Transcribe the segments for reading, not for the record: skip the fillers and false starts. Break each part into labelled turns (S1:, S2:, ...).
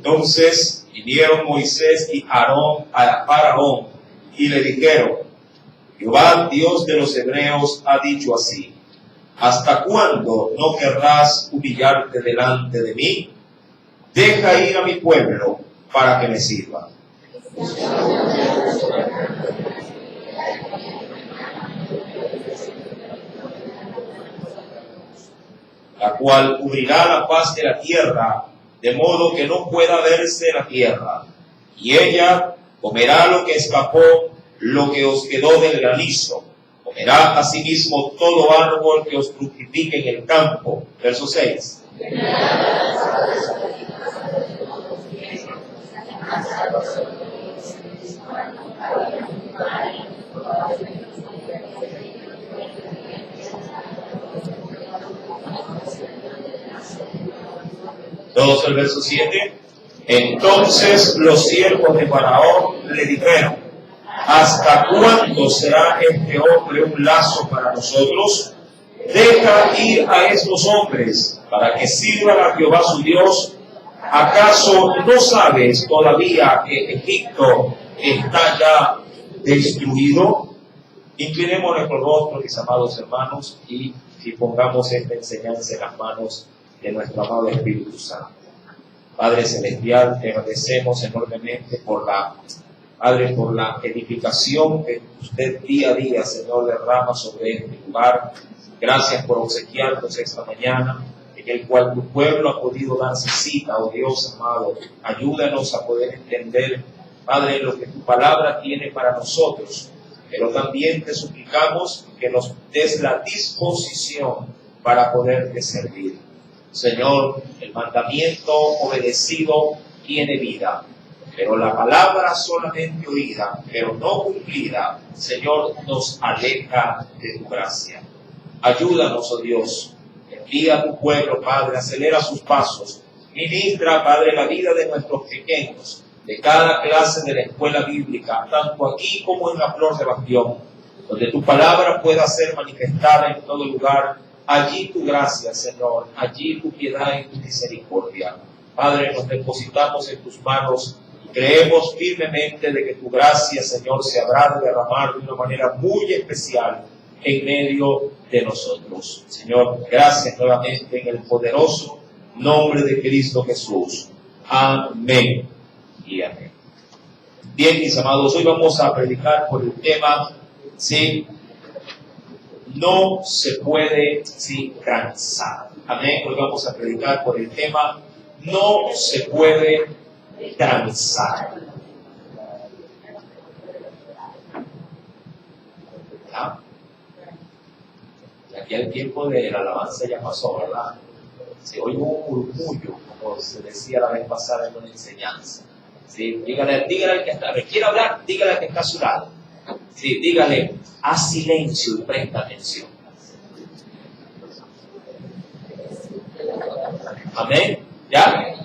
S1: Entonces vinieron Moisés y Aarón a Faraón y le dijeron: Jehová, Dios de los hebreos, ha dicho así: ¿hasta cuándo no querrás humillarte delante de mí? Deja ir a mi pueblo para que me sirva. La cual cubrirá la faz de la tierra, de modo que no pueda verse la tierra. Y ella comerá lo que escapó, lo que os quedó del granizo. Comerá asimismo todo árbol que os fructifique en el campo. Verso 6. Todos el verso 7. Entonces los siervos de Faraón le dijeron: ¿hasta cuándo será este hombre un lazo para nosotros? Deja ir a estos hombres para que sirvan a Jehová su Dios. ¿Acaso no sabes todavía que Egipto está ya destruido? Inclinemos nuestro rostro, mis amados hermanos, y pongamos esta enseñanza en las manos de nuestro amado Espíritu Santo. Padre Celestial, te agradecemos enormemente por la edificación que usted día a día, Señor, derrama sobre este lugar. Gracias por obsequiarnos esta mañana, en el cual tu pueblo ha podido darse cita, oh Dios amado. Ayúdanos a poder entender, Padre, lo que tu palabra tiene para nosotros, pero también te suplicamos que nos des la disposición para poderte servir. Señor, el mandamiento obedecido tiene vida, pero la palabra solamente oída, pero no cumplida, Señor, nos aleja de tu gracia. Ayúdanos, oh Dios, envía a tu pueblo, Padre, acelera sus pasos, ministra, Padre, la vida de nuestros pequeños, de cada clase de la escuela bíblica, tanto aquí como en la Flor de Bastión, donde tu palabra pueda ser manifestada en todo lugar. Allí tu gracia, Señor, allí tu piedad y tu misericordia. Padre, nos depositamos en tus manos y creemos firmemente de que tu gracia, Señor, se habrá de derramar de una manera muy especial en medio de nosotros. Señor, gracias nuevamente en el poderoso nombre de Cristo Jesús. Amén y amén. Bien, mis amados, hoy vamos a predicar por el tema, ¿sí? No se puede cansar. Amén. Hoy vamos a predicar por el tema: no se puede cansar. ¿Ya? Aquí el tiempo de la alabanza ya pasó, ¿verdad? Se oye un murmullo, como se decía la vez pasada en una enseñanza. ¿Sí? Dígale al que está, quiere hablar, dígale al que está a su lado. Sí, dígale: haz silencio y presta atención. Amén. ¿Ya?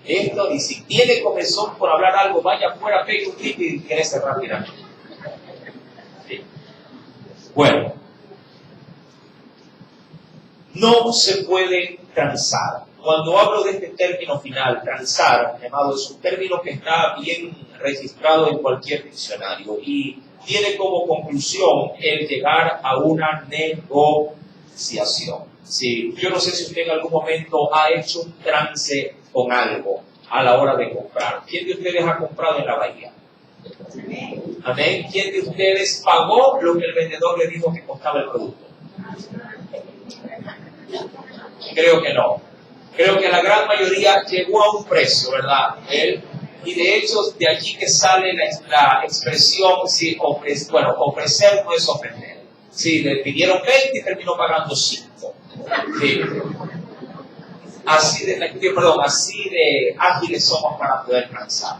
S1: Esto, y si tiene comezón por hablar algo, vaya afuera, pegue un grito y quédese rápidamente. Sí. Bueno, no se puede cansar. Cuando hablo de este término final, cansar, llamado, es un término que está bien registrado en cualquier diccionario y tiene como conclusión el llegar a una negociación. Sí, yo no sé si usted en algún momento ha hecho un trance con algo a la hora de comprar. ¿Quién de ustedes ha comprado en la bahía? Amén. ¿Quién de ustedes pagó lo que el vendedor le dijo que costaba el producto? Creo que no. Creo que la gran mayoría llegó a un precio, ¿verdad? Y de hecho, de allí que sale la expresión, sí, ofrecer no es ofender. Sí, le pidieron 20 y terminó pagando 5. Sí. Así de ágiles somos para poder cansar.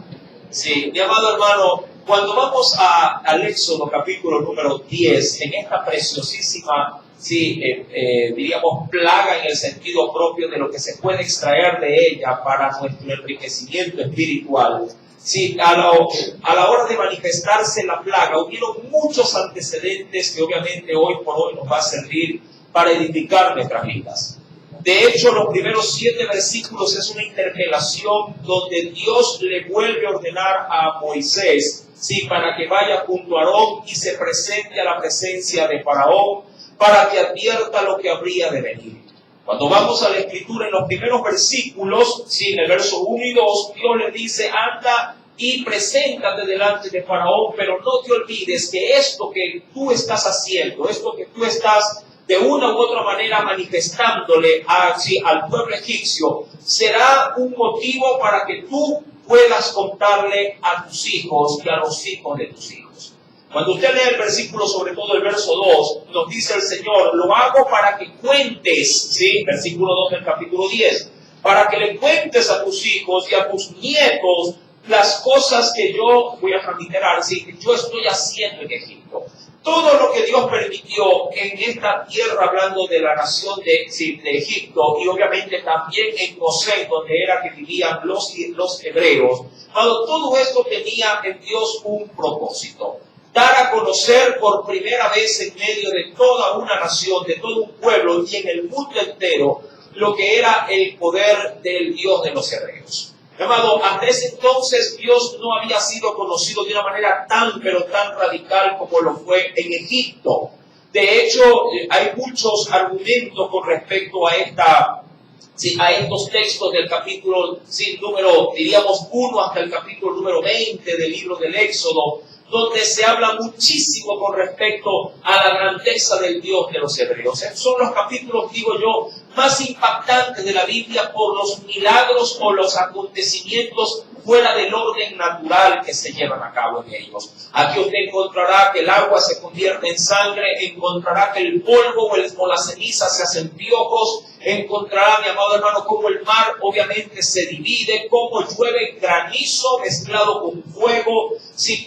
S1: Sí, mi amado hermano, cuando vamos al Éxodo capítulo número 10, en esta preciosísima, diríamos, plaga en el sentido propio de lo que se puede extraer de ella para nuestro enriquecimiento espiritual. Sí, a la hora de manifestarse la plaga, hubieron muchos antecedentes que obviamente hoy por hoy nos va a servir para edificar nuestras vidas. De hecho, los primeros 7 versículos es una interpelación donde Dios le vuelve a ordenar a Moisés, sí, para que vaya junto a Aarón y se presente a la presencia de Faraón, para que advierta lo que habría de venir. Cuando vamos a la escritura, en los primeros versículos, sí, en el verso 1 y 2, Dios le dice, anda y preséntate delante de Faraón, pero no te olvides que esto que tú estás haciendo, esto que tú estás de una u otra manera manifestándole al pueblo egipcio, será un motivo para que tú puedas contarle a tus hijos y a los hijos de tus hijos. Cuando usted lee el versículo, sobre todo el verso 2, nos dice el Señor, lo hago para que cuentes, ¿sí? Versículo 2 del capítulo 10, para que le cuentes a tus hijos y a tus nietos las cosas que yo, voy a transliterar, ¿sí? Que yo estoy haciendo en Egipto. Todo lo que Dios permitió en esta tierra, hablando de la nación de Egipto, y obviamente también en Gosén, donde era que vivían los hebreos, todo esto tenía en Dios un propósito. Dar a conocer por primera vez en medio de toda una nación, de todo un pueblo y en el mundo entero, lo que era el poder del Dios de los hebreos. Amado, hasta ese entonces Dios no había sido conocido de una manera tan, pero tan radical como lo fue en Egipto. De hecho, hay muchos argumentos con respecto a estos textos del capítulo número, diríamos, 1 hasta el capítulo número 20 del libro del Éxodo, donde se habla muchísimo con respecto a la grandeza del Dios de los hebreos. Son los capítulos, digo yo, más impactantes de la Biblia por los milagros o los acontecimientos fuera del orden natural que se llevan a cabo en ellos. Aquí usted encontrará que el agua se convierte en sangre, encontrará que el polvo o la ceniza se hacen piojos, encontrará, mi amado hermano, cómo el mar obviamente se divide, cómo llueve granizo mezclado con fuego,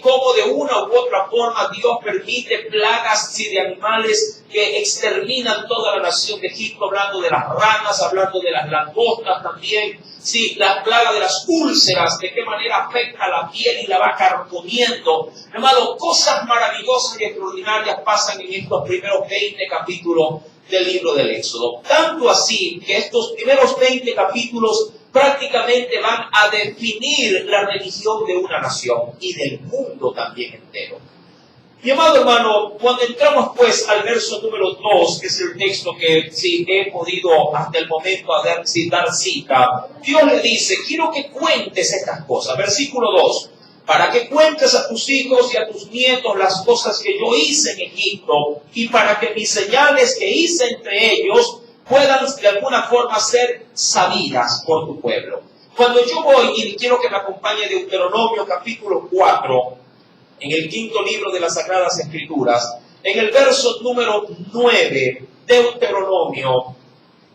S1: cómo de una u otra forma Dios permite plagas de animales que exterminan toda la nación de Egipto, hablando de las ranas, hablando de las langostas también, la plaga de las úlceras, de qué manera afecta la piel y la va carcomiendo. Hermano, cosas maravillosas y extraordinarias pasan en estos primeros 20 capítulos del libro del Éxodo. Tanto así que estos primeros 20 capítulos prácticamente van a definir la religión de una nación y del mundo también entero. Mi amado hermano, cuando entramos pues al verso número 2, que es el texto que he podido hasta el momento dar cita, Dios le dice, quiero que cuentes estas cosas. Versículo 2, para que cuentes a tus hijos y a tus nietos las cosas que yo hice en Egipto y para que mis señales que hice entre ellos puedan de alguna forma ser sabidas por tu pueblo. Cuando yo voy, y quiero que me acompañe Deuteronomio capítulo 4, en el 5º libro de las Sagradas Escrituras, en el verso número 9, Deuteronomio,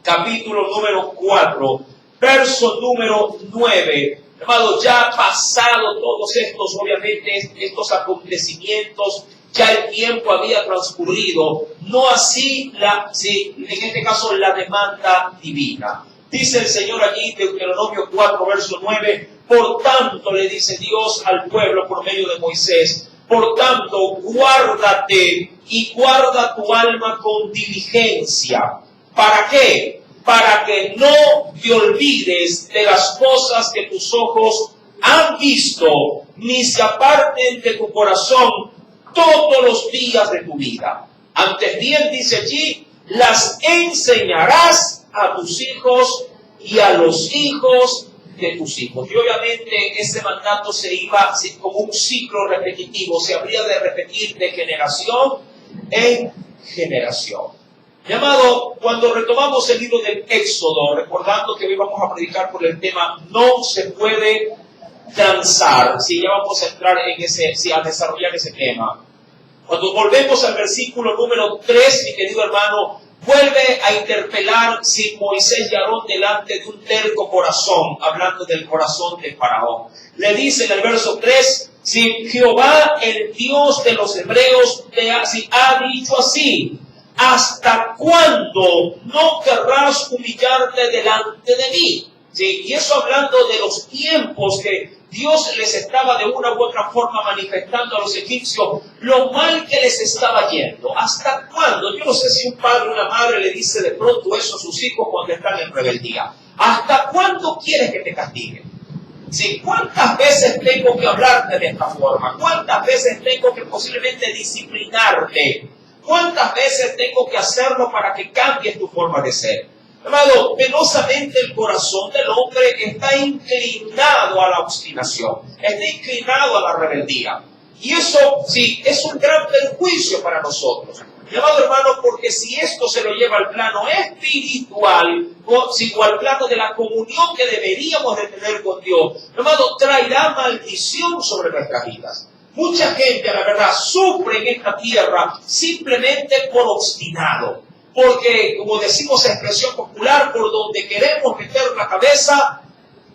S1: capítulo número 4, verso número 9. Hermano, ya pasado todos estos, obviamente, estos acontecimientos, ya el tiempo había transcurrido, no así, en este caso, la demanda divina. Dice el Señor allí, Deuteronomio 4, verso 9, por tanto, le dice Dios al pueblo por medio de Moisés, por tanto, guárdate y guarda tu alma con diligencia. ¿Para qué? Para que no te olvides de las cosas que tus ojos han visto, ni se aparten de tu corazón todos los días de tu vida. Antes bien, dice allí, las enseñarás a tus hijos y a los hijos de tus hijos. Y obviamente ese mandato se iba como un ciclo repetitivo, se habría de repetir de generación en generación. Mi amado, cuando retomamos el libro del Éxodo, recordando que hoy vamos a predicar por el tema no se puede transar, ya vamos a entrar en a desarrollar ese tema. Cuando volvemos al versículo número 3, mi querido hermano, vuelve a interpelar Moisés y Aarón delante de un terco corazón, hablando del corazón de Faraón. Le dice en el verso 3, Jehová, el Dios de los hebreos, te ha dicho así, ¿hasta cuándo no querrás humillarte delante de mí? Y eso hablando de los tiempos que Dios les estaba de una u otra forma manifestando a los egipcios lo mal que les estaba yendo. ¿Hasta cuándo? Yo no sé si un padre o una madre le dice de pronto eso a sus hijos cuando están en rebeldía. ¿Hasta cuándo quieres que te castiguen? Sí, ¿cuántas veces tengo que hablarte de esta forma? ¿Cuántas veces tengo que posiblemente disciplinarte? ¿Cuántas veces tengo que hacerlo para que cambies tu forma de ser? Amado, penosamente el corazón del hombre está inclinado a la obstinación, está inclinado a la rebeldía. Y eso sí, es un gran perjuicio para nosotros. Amado hermano, porque si esto se lo lleva al plano espiritual, o al plano de la comunión que deberíamos de tener con Dios, amado, traerá maldición sobre nuestras vidas. Mucha gente, la verdad, sufre en esta tierra simplemente por obstinado. Porque, como decimos en expresión popular, por donde queremos meter la cabeza,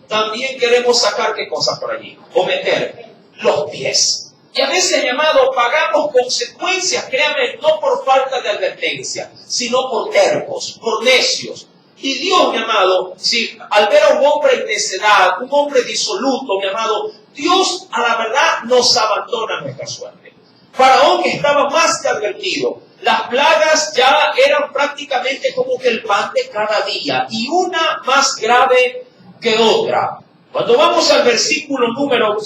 S1: también queremos sacar qué cosas por allí, o meter los pies. Y a veces, llamado, pagamos consecuencias, créanme, no por falta de advertencia, sino por tercos, por necios. Y Dios, mi amado, si al ver a un hombre en necedad, un hombre disoluto, mi amado, Dios a la verdad nos abandona a nuestra suerte. Faraón estaba más que advertido. Las plagas ya eran prácticamente como que el pan de cada día, y una más grave que otra. Cuando vamos al versículo número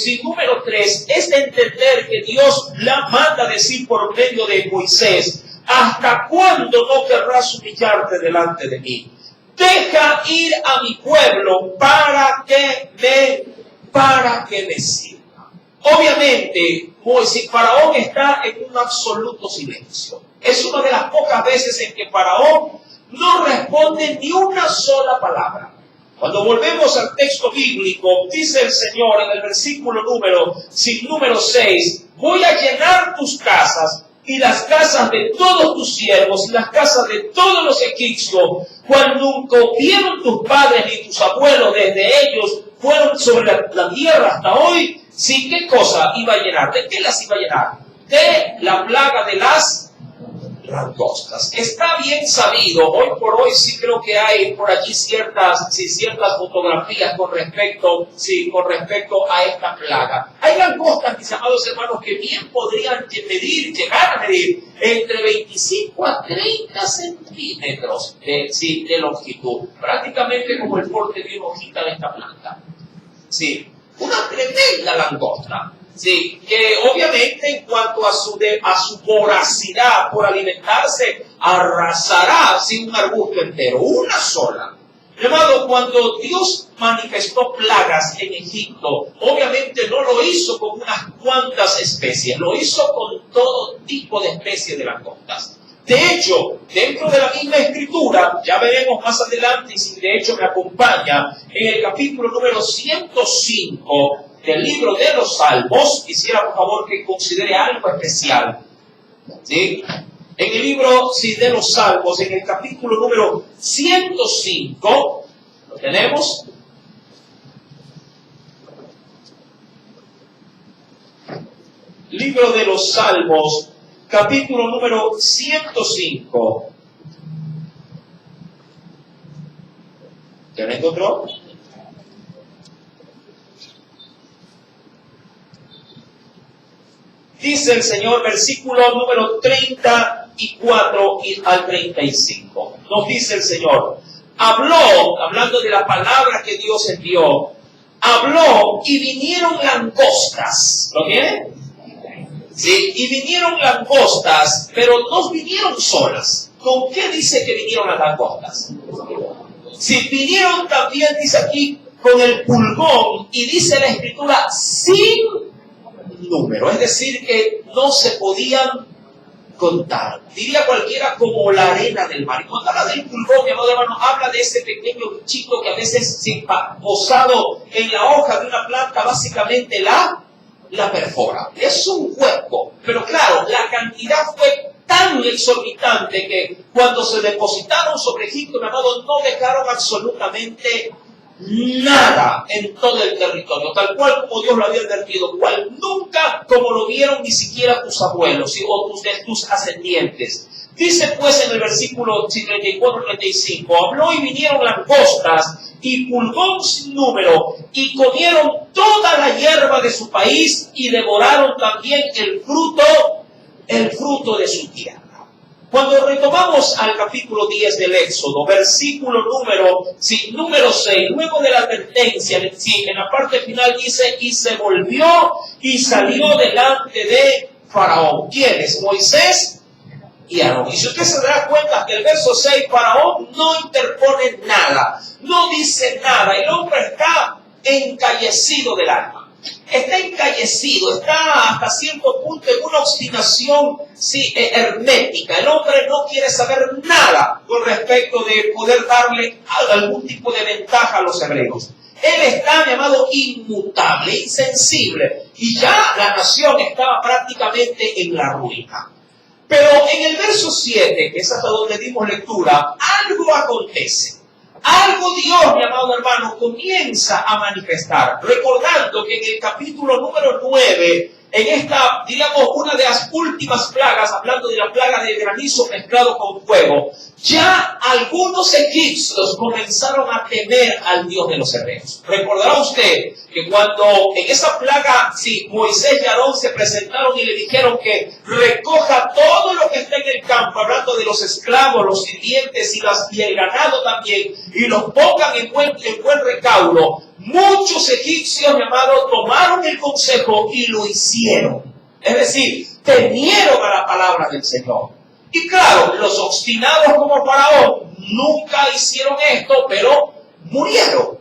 S1: 3, es de entender que Dios la manda decir por medio de Moisés: ¿hasta cuándo no querrás humillarte delante de mí? Deja ir a mi pueblo para que me sirva. Obviamente, Faraón está en un absoluto silencio. Es una de las pocas veces en que Faraón no responde ni una sola palabra. Cuando volvemos al texto bíblico, dice el Señor en el versículo número 6, voy a llenar tus casas y las casas de todos tus siervos y las casas de todos los egipcios, cuando nunca vieron tus padres ni tus abuelos desde ellos fueron sobre la tierra hasta hoy. Sí, ¿qué cosa iba a llenar? ¿De qué las iba a llenar? De la plaga de las langostas. Está bien sabido, hoy por hoy sí creo que hay por allí ciertas fotografías con respecto a esta plaga. Hay langostas, mis amados hermanos, que bien podrían llegar a medir entre 25 a 30 centímetros de longitud, prácticamente como el porte de una hojita de esta planta. Sí, una tremenda langosta. Sí, que obviamente en cuanto a su voracidad por alimentarse, arrasará sin un arbusto entero, una sola. Llamado, cuando Dios manifestó plagas en Egipto, obviamente no lo hizo con unas cuantas especies, lo hizo con todo tipo de especies de langostas. De hecho, dentro de la misma escritura, ya veremos más adelante, y si de hecho me acompaña, en el capítulo número 105, del libro de los Salmos, quisiera por favor que considere algo especial. ¿Sí? En el libro de los Salmos, en el capítulo número 105, ¿lo tenemos? Libro de los Salmos, capítulo número 105. ¿Ya lo encontró? Dice el Señor, versículo número 34 al 35. Nos dice el Señor, hablando de la palabra que Dios envió, habló y vinieron langostas. ¿Lo tiene? Sí, y vinieron langostas, pero no vinieron solas. ¿Con qué dice que vinieron las langostas? Sí, vinieron también, dice aquí, con el pulgón, y dice la Escritura, sin número, es decir, que no se podían contar. Diría cualquiera como la arena del mar. Y cuando habla del pulgón, mi amado hermano, habla de ese pequeño bichito que a veces, posado en la hoja de una planta, básicamente la perfora. Es un hueco, pero claro, la cantidad fue tan exorbitante que cuando se depositaron sobre Egipto, mi amado, no dejaron absolutamente nada en todo el territorio, tal cual como Dios lo había advertido, cual nunca como lo vieron ni siquiera tus abuelos o tus ascendientes. Dice pues en el versículo 34-35, habló y vinieron langostas y pulgón sin número, y comieron toda la hierba de su país, y devoraron también el fruto de su tierra. Cuando retomamos al capítulo 10 del Éxodo, versículo número 6, luego de la advertencia, en la parte final dice, y se volvió y salió delante de Faraón. ¿Quiénes? Moisés y Aarón. Y si usted se dará cuenta que el verso 6, Faraón no interpone nada, no dice nada, el hombre está encallecido del alma. Está encallecido, está hasta cierto punto en una obstinación hermética. El hombre no quiere saber nada con respecto de poder darle algún tipo de ventaja a los hebreos. Él está, llamado, inmutable, insensible, y ya la nación estaba prácticamente en la ruina. Pero en el verso 7, que es hasta donde dimos lectura, algo acontece. Algo Dios, mi amado hermano, comienza a manifestar. Recordando que en el capítulo número 9, en esta, digamos, una de las últimas plagas, hablando de la plaga de granizo mezclado con fuego, ya algunos egipcios comenzaron a temer al Dios de los hebreos. Recordará usted que cuando en esa plaga, Moisés y Aarón se presentaron y le dijeron que recoja todo lo que está en el campo, hablando de los esclavos, los sirvientes y el ganado también, y los pongan en buen recaudo. Muchos egipcios, mi amado, tomaron el consejo y lo hicieron. Es decir, temieron a la palabra del Señor. Y claro, los obstinados como Faraón nunca hicieron esto, pero murieron.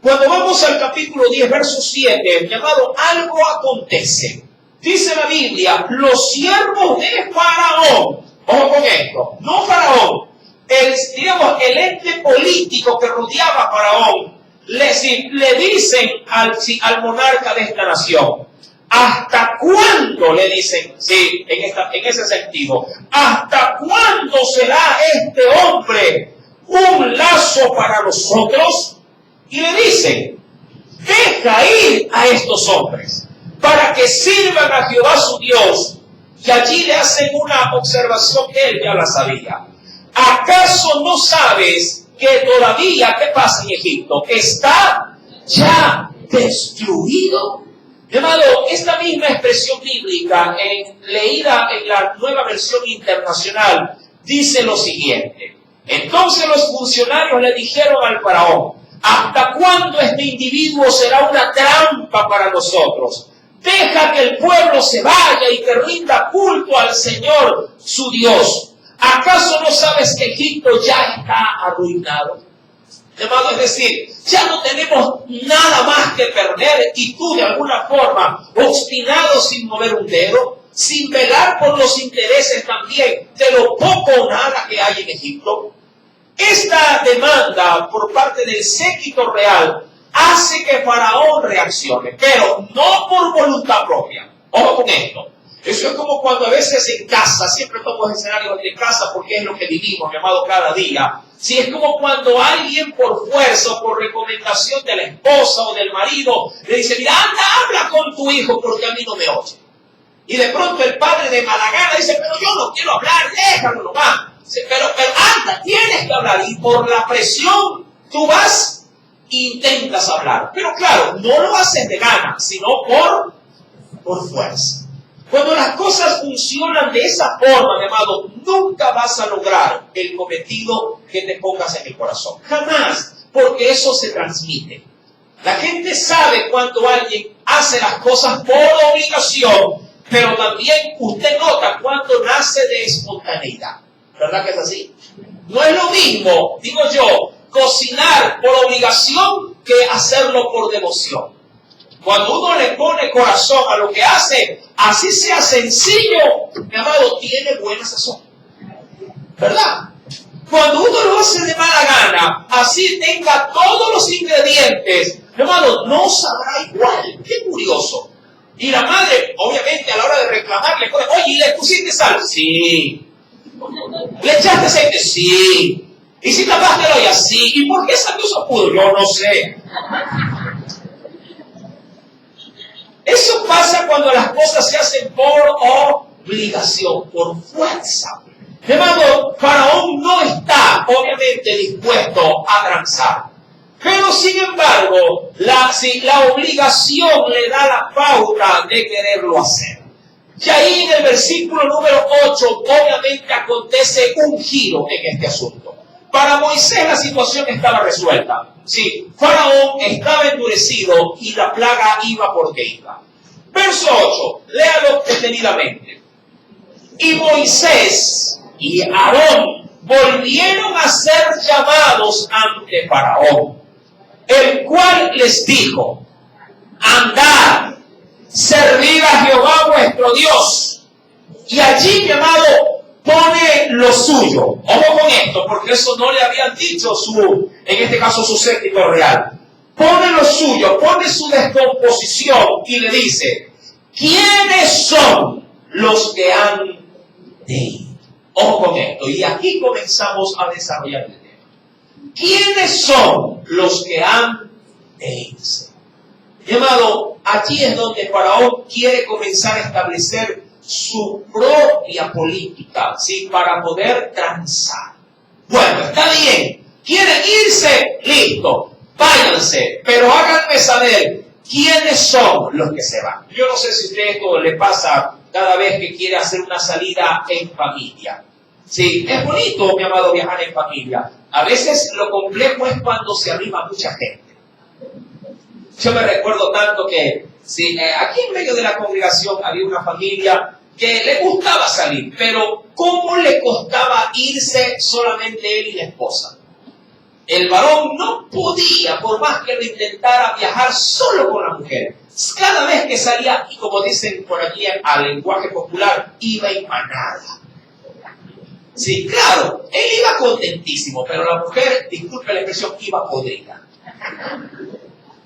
S1: Cuando vamos al capítulo 10, verso 7, llamado algo acontece. Dice la Biblia, los siervos de Faraón, ojo con esto, no Faraón, el ente político que rodeaba a Faraón, le dicen al monarca de esta nación, ¿hasta cuándo? Le dicen, en ese sentido, ¿hasta cuándo será este hombre un lazo para nosotros? Y le dicen, deja ir a estos hombres para que sirvan a Jehová su Dios. Y allí le hacen una observación que él ya la sabía. ¿Acaso no sabes que todavía, qué pasa en Egipto? Está ya destruido. Llamado, esta misma expresión bíblica, leída en la Nueva Versión Internacional, dice lo siguiente. Entonces los funcionarios le dijeron al faraón, ¿hasta cuándo este individuo será una trampa para nosotros? Deja que el pueblo se vaya y que rinda culto al Señor, su Dios. ¿Acaso no sabes que Egipto ya está arruinado? Llamado, es decir, ya no tenemos nada más que perder y tú de alguna forma, obstinado sin mover un dedo, sin velar por los intereses también de lo poco o nada que hay en Egipto. Esta demanda por parte del séquito real hace que Faraón reaccione, pero no por voluntad propia. Ojo con esto. Eso es como cuando a veces en casa, siempre tomo escenarios de casa porque es lo que vivimos, llamado cada día. Si es como cuando alguien por fuerza o por recomendación de la esposa o del marido le dice, mira, anda, habla con tu hijo porque a mí no me oye. Y de pronto el padre de mala gana dice, pero yo no quiero hablar, déjalo nomás. Pero anda, tienes que hablar. Y por la presión tú vas e intentas hablar. Pero claro, no lo haces de gana, sino por fuerza. Cuando las cosas funcionan de esa forma, mi amado, nunca vas a lograr el cometido que te pongas en el corazón. Jamás, porque eso se transmite. La gente sabe cuando alguien hace las cosas por obligación, pero también usted nota cuando nace de espontaneidad. ¿Verdad que es así? No es lo mismo, digo yo, cocinar por obligación que hacerlo por devoción. Cuando uno le pone corazón a lo que hace, así sea sencillo, mi amado, tiene buena sazón. ¿Verdad? Cuando uno lo hace de mala gana, así tenga todos los ingredientes, mi amado, no sabrá igual. Qué curioso. Y la madre, obviamente, a la hora de reclamarle, oye, ¿y le pusiste sal? Sí. ¿Le echaste aceite? Sí. ¿Y si tapaste la olla? Sí. ¿Y por qué salió eso puro? Yo no sé. Eso pasa cuando las cosas se hacen por obligación, por fuerza. Hermano, Faraón no está, obviamente, dispuesto a transar. Pero sin embargo, la obligación le da la pauta de quererlo hacer. Y ahí en el versículo número 8, obviamente acontece un giro en este asunto. Para Moisés la situación estaba resuelta. Sí, Faraón estaba endurecido y la plaga iba porque iba. Verso 8, léalo detenidamente. Y Moisés y Aarón volvieron a ser llamados ante Faraón, el cual les dijo: andad, servid a Jehová vuestro Dios. Y allí, mi amado, pone lo suyo. Ojo con esto, porque eso no le habían dicho en este caso su séquito real. Pone lo suyo, pone su descomposición y le dice: ¿quiénes son los que han de ir? Ojo con esto, y aquí comenzamos a desarrollar el tema. ¿Quiénes son los que han de irse? Mi amado, aquí es donde Faraón quiere comenzar a establecer su propia política, ¿sí? Para poder transar. Bueno, está bien, quieren irse, listo, váyanse, pero háganme saber quiénes son los que se van. Yo no sé si a usted esto le pasa cada vez que quiere hacer una salida en familia. Sí, es bonito, mi amado, viajar en familia. A veces lo complejo es cuando se arrima mucha gente. Yo me recuerdo tanto que aquí en medio de la congregación había una familia que le gustaba salir, pero ¿cómo le costaba irse solamente él y la esposa? El varón no podía, por más que lo intentara, viajar solo con la mujer. Cada vez que salía, y como dicen por aquí al lenguaje popular, iba en manada. Sí, claro, él iba contentísimo, pero la mujer, disculpe la expresión, iba podrida.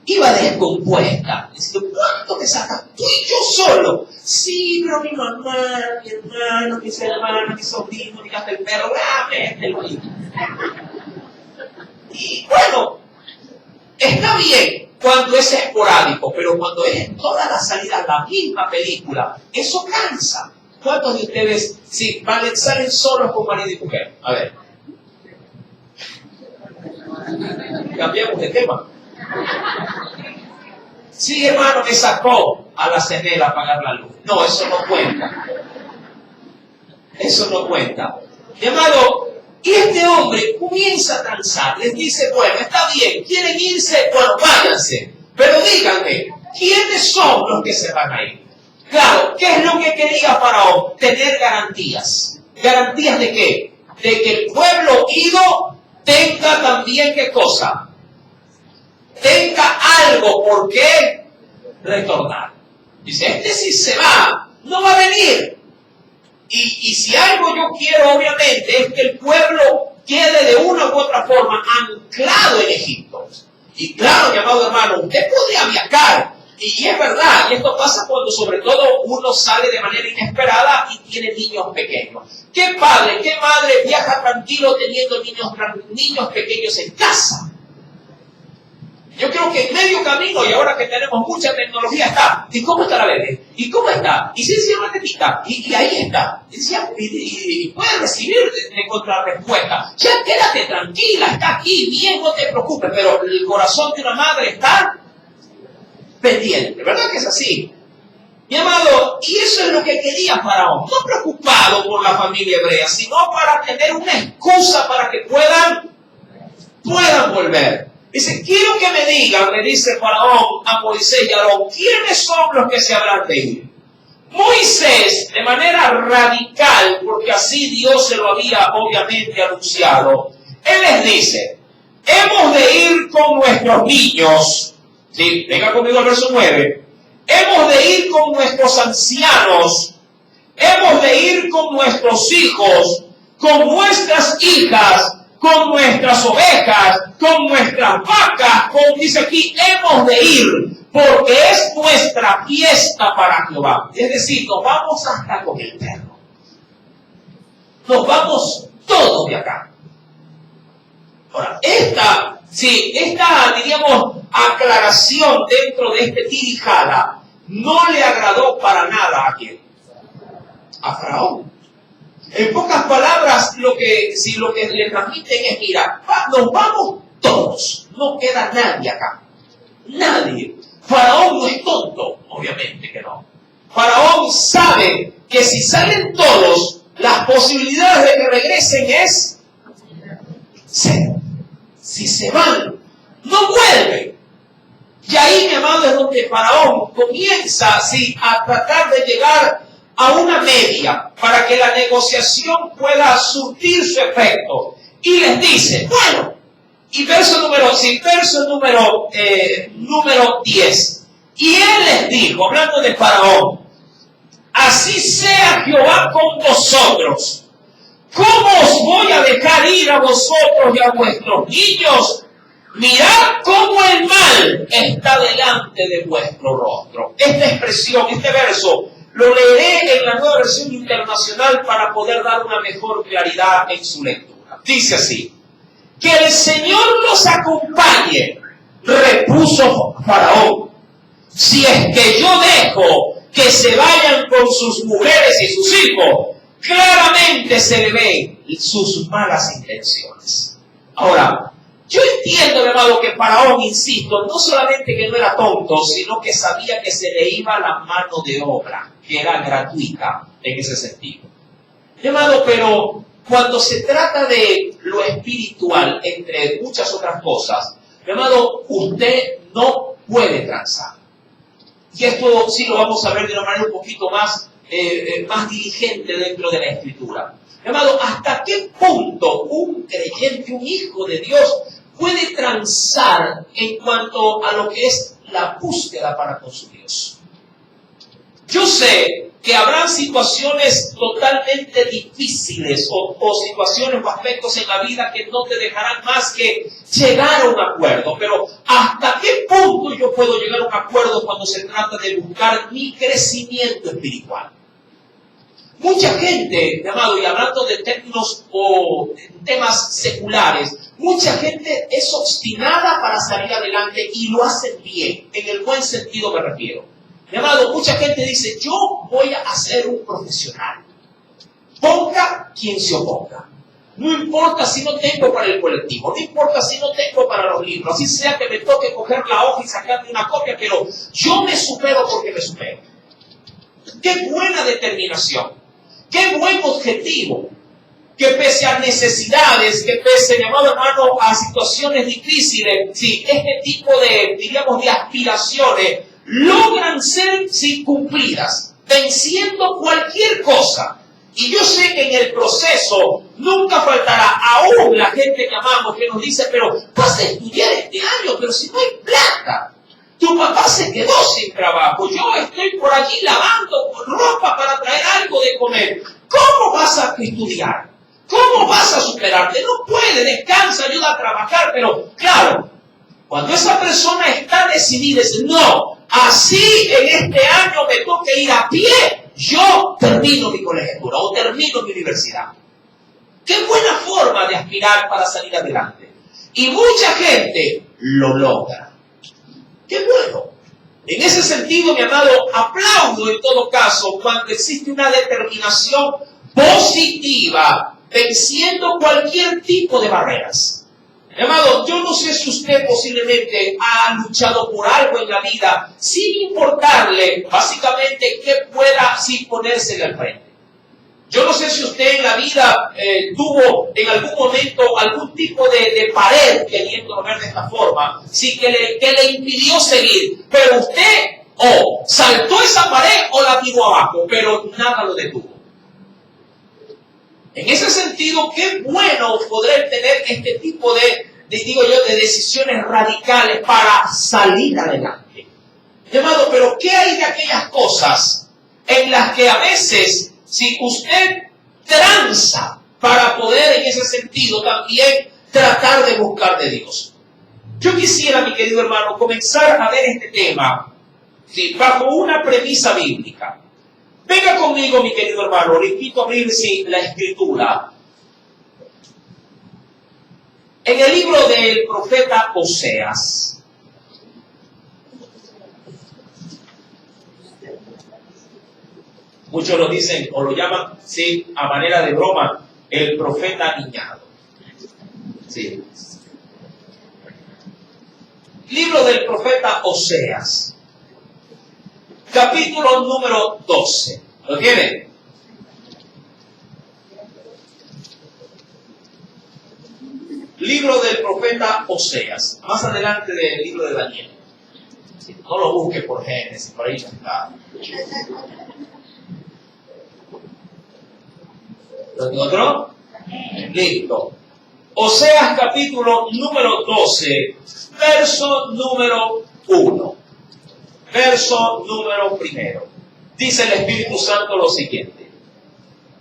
S1: Iba descompuesta, diciendo: ¿cuánto te sacas tú y yo solo? Sí, pero mi mamá, mi hermano, mis hermanos, mi sobrino, mi hasta el perro, mételo ahí. Y bueno, está bien cuando es esporádico, pero cuando es en todas las salidas la misma película, eso cansa. ¿Cuántos de ustedes salen solos con marido y mujer? A ver. Cambiamos de tema. Sí, hermano, me sacó a la cenera a apagar la luz. No, eso no cuenta. Eso no cuenta. Mi amado, y este hombre comienza a transar. Les dice: bueno, está bien, quieren irse, bueno, váyanse. Pero díganme, ¿quiénes son los que se van a ir? Claro, ¿qué es lo que quería Faraón? Tener garantías. ¿Garantías de qué? De que el pueblo ido tenga también, ¿qué cosa? Tenga algo por qué retornar. Dice: si se va, no va a venir. Y si algo yo quiero, obviamente, es que el pueblo quede de una u otra forma anclado en Egipto. Y claro, mi amado hermano, usted podría viajar. Y es verdad, y esto pasa cuando sobre todo uno sale de manera inesperada y tiene niños pequeños. ¿Qué padre, qué madre viaja tranquilo teniendo niños pequeños en casa? Yo creo que en medio camino, y ahora que tenemos mucha tecnología, está. ¿Y cómo está la bebé? ¿Y cómo está? ¿Y si se llama tetita? Y ahí está. Y puede recibir de contrarrespuesta. Ya quédate tranquila, está aquí, bien, no te preocupes. Pero el corazón de una madre está pendiente. ¿Verdad que es así? Mi amado, y eso es lo que quería Faraón. No preocupado por la familia hebrea, sino para tener una excusa para que puedan volver. Dice: quiero que me digan, le dice Faraón a Moisés y a Aarón, ¿quiénes son los que se habrán de ir? Moisés, de manera radical, porque así Dios se lo había obviamente anunciado, él les dice: hemos de ir con nuestros niños. Sí, venga conmigo al verso 9. Hemos de ir con nuestros ancianos, hemos de ir con nuestros hijos, con nuestras hijas, con nuestras ovejas, con nuestras vacas, dice aquí, hemos de ir, porque es nuestra fiesta para Jehová. Es decir, nos vamos hasta con el perro. Nos vamos todos de acá. Ahora, esta, diríamos, aclaración dentro de este tirijala no le agradó para nada a quién. A Faraón. En pocas palabras, lo que le transmiten es: mira, nos vamos todos. No queda nadie acá. Nadie. Faraón no es tonto, obviamente que no. Faraón sabe que si salen todos, las posibilidades de que regresen es cero. Si se van, no vuelven. Y ahí, mi amado, es donde Faraón comienza a tratar de llegar a una media para que la negociación pueda surtir su efecto. Y les dice, bueno, y verso número 10. Y él les dijo, hablando de Faraón, así sea Jehová con vosotros. ¿Cómo os voy a dejar ir a vosotros y a vuestros niños? Mirad cómo el mal está delante de vuestro rostro. Esta expresión, este verso, lo leeré en la Nueva Versión Internacional para poder dar una mejor claridad en su lectura. Dice así: que el Señor los acompañe, repuso Faraón, si es que yo dejo que se vayan con sus mujeres y sus hijos, claramente se le ven sus malas intenciones. Ahora, yo entiendo, mi amado, que Faraón, insisto, no solamente que no era tonto, sino que sabía que se le iba la mano de obra, que era gratuita en ese sentido. Mi amado, pero cuando se trata de lo espiritual, entre muchas otras cosas, mi amado, usted no puede transar. Y esto sí lo vamos a ver de una manera un poquito más diligente dentro de la Escritura. Mi amado, ¿hasta qué punto un creyente, un hijo de Dios, puede transar en cuanto a lo que es la búsqueda para con su Dios? Yo sé que habrán situaciones totalmente difíciles o situaciones o aspectos en la vida que no te dejarán más que llegar a un acuerdo. Pero ¿hasta qué punto yo puedo llegar a un acuerdo cuando se trata de buscar mi crecimiento espiritual? Mucha gente, amado, y hablando de términos o temas seculares, mucha gente es obstinada para salir adelante y lo hacen bien, en el buen sentido me refiero. Mi amado, mucha gente dice, yo voy a ser un profesional. Ponga quien se oponga. No importa si no tengo para el colectivo, no importa si no tengo para los libros, así sea que me toque coger la hoja y sacarme una copia, pero yo me supero porque me supero. ¡Qué buena determinación! ¡Qué buen objetivo! Que pese a necesidades, que pese, mi amado hermano, a situaciones difíciles, sí, este tipo de, diríamos, de aspiraciones logran ser cumplidas, venciendo cualquier cosa. Y yo sé que en el proceso nunca faltará aún la gente que amamos que nos dice, pero vas a estudiar este año, pero si no hay plata. Tu papá se quedó sin trabajo, yo estoy por allí lavando ropa para traer algo de comer. ¿Cómo vas a estudiar? ¿Cómo vas a superarte? No puede, descansa, ayuda a trabajar, pero claro, cuando esa persona está decidida, dice, no, así en este año me toca ir a pie, yo termino mi colegiatura o termino mi universidad. Qué buena forma de aspirar para salir adelante. Y mucha gente lo logra. ¡Qué bueno! En ese sentido, mi amado, aplaudo en todo caso cuando existe una determinación positiva, venciendo cualquier tipo de barreras. Mi amado, yo no sé si usted posiblemente ha luchado por algo en la vida sin importarle, básicamente, que pueda ponérsele al frente. Yo no sé si usted en la vida tuvo en algún momento algún tipo de pared, queriéndolo ver de esta forma, sí, que le impidió seguir, pero usted o saltó esa pared o la tiró abajo, pero nada lo detuvo. En ese sentido, qué bueno poder tener este tipo de decisiones radicales para salir adelante. Llamado, pero ¿qué hay de aquellas cosas en las que a veces, si usted tranza para poder en ese sentido también tratar de buscar de Dios? Yo quisiera, mi querido hermano, comenzar a ver este tema, ¿sí?, bajo una premisa bíblica. Venga conmigo, mi querido hermano, le invito a abrir la Escritura. En el libro del profeta Oseas. Muchos lo dicen o lo llaman, sí, a manera de broma, el profeta niñado. Sí. Libro del profeta Oseas, capítulo número 12. ¿Lo tienen? Libro del profeta Oseas, más adelante del libro de Daniel. No lo busque por Génesis, por ahí ya está. ¿Lo encontró? Listo. Oseas capítulo número 12, verso número 1. Verso número 1. Dice el Espíritu Santo lo siguiente.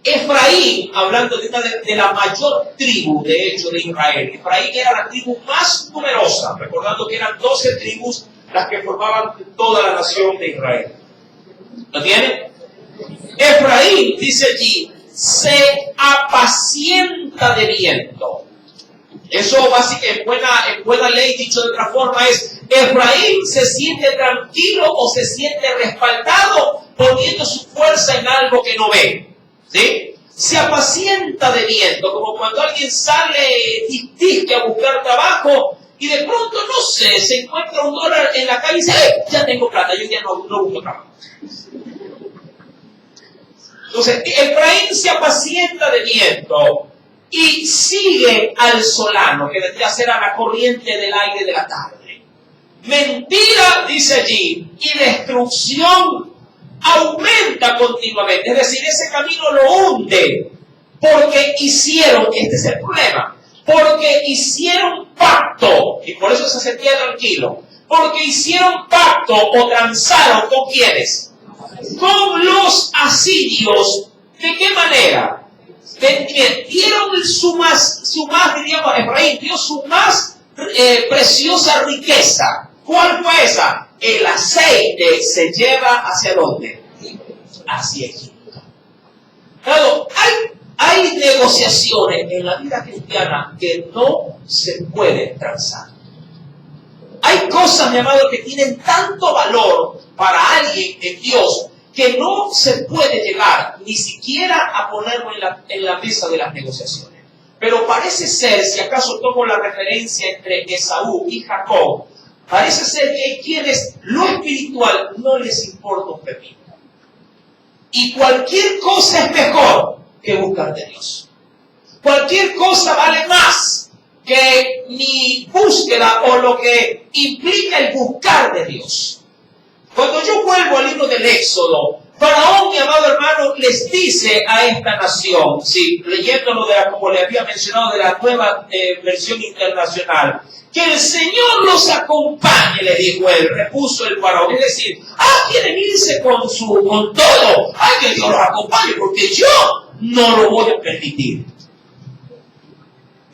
S1: Efraín, hablando de la mayor tribu, de hecho, de Israel. Efraín era la tribu más numerosa, recordando que eran 12 tribus las que formaban toda la nación de Israel. ¿Lo tienen? Efraín, dice allí, se apacienta de viento. Eso básicamente en buena ley, dicho de otra forma, es Efraín se siente tranquilo o se siente respaldado poniendo su fuerza en algo que no ve. ¿Sí? Se apacienta de viento, como cuando alguien sale disque a buscar trabajo y de pronto, no sé, se encuentra $1 en la calle y dice, ya tengo plata, yo ya no busco trabajo. Entonces, Efraín se apacienta de viento y sigue al solano, que vendría a ser a la corriente del aire de la tarde. Mentira, dice allí, y destrucción aumenta continuamente. Es decir, ese camino lo hunde, porque hicieron, este es el problema, porque hicieron pacto, y por eso se sentía tranquilo, porque hicieron pacto o transaron ¿con quiénes? Con los asirios. ¿De qué manera? Dieron su más, diríamos, Efraín dio su más preciosa riqueza. ¿Cuál fue esa? El aceite se lleva ¿hacia dónde? Hacia Egipto. Claro, hay negociaciones en la vida cristiana que no se pueden transar. Hay cosas, mi amado, que tienen tanto valor para alguien en Dios que no se puede llegar ni siquiera a ponerlo en la mesa de las negociaciones. Pero parece ser, si acaso tomo la referencia entre Esaú y Jacob, parece ser que hay quienes lo espiritual no les importa un pepino. Y cualquier cosa es mejor que buscar de Dios. Cualquier cosa vale más que mi búsqueda o lo que implica el buscar de Dios. Cuando yo vuelvo al libro del Éxodo, Faraón, mi amado hermano, les dice a esta nación, sí, leyéndolo como le había mencionado de la nueva versión internacional, que el Señor los acompañe, le dijo él, repuso el Faraón. Es decir, quieren irse con todo, que Dios los acompañe, porque yo no lo voy a permitir.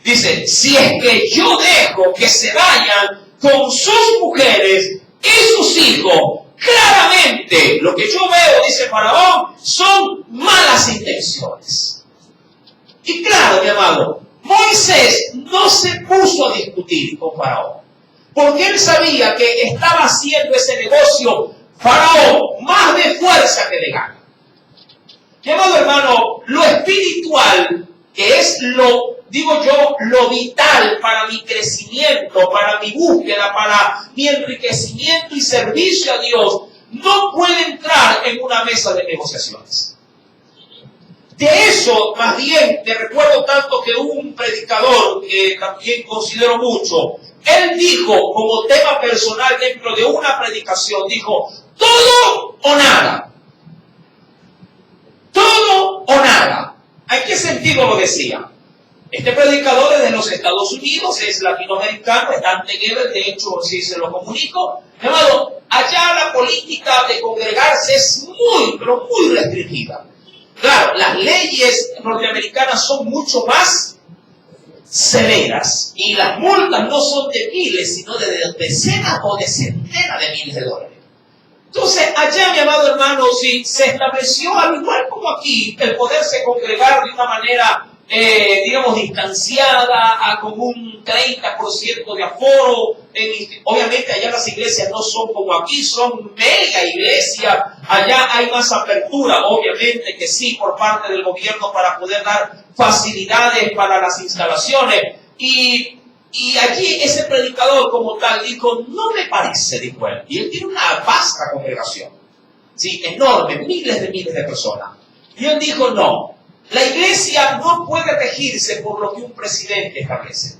S1: Dice, si es que yo dejo que se vayan con sus mujeres y sus hijos, claramente lo que yo veo, dice Faraón, son malas intenciones. Y claro, mi amado, Moisés no se puso a discutir con Faraón, porque él sabía que estaba haciendo ese negocio Faraón más de fuerza que de gana. Mi amado hermano, lo espiritual, que es lo vital para mi crecimiento, para mi búsqueda, para mi enriquecimiento y servicio a Dios, no puede entrar en una mesa de negociaciones. De eso, más bien, me recuerdo tanto que un predicador que también considero mucho, él dijo, como tema personal dentro de una predicación, dijo, todo o nada. Todo o nada. ¿En qué sentido lo decía? Este predicador es de los Estados Unidos, es latinoamericano, es Dante Gebel, de hecho, si se lo comunico. Hermano, allá la política de congregarse es pero muy restringida. Claro, las leyes norteamericanas son mucho más severas y las multas no son de miles, sino de decenas o de centenas de miles de dólares. Entonces, allá, mi amado hermano, si se estableció, al igual como aquí, el poderse congregar de una manera digamos, distanciada, con un 30% de aforo. Obviamente allá las iglesias no son como aquí, son mega iglesias. Allá hay más apertura, obviamente que sí, por parte del gobierno para poder dar facilidades para las instalaciones. Y Y allí ese predicador como tal dijo, no me parece, dijo él. Y él tiene una vasta congregación, sí, enorme, miles de personas. Y él dijo, no, la iglesia no puede regirse por lo que un presidente establece.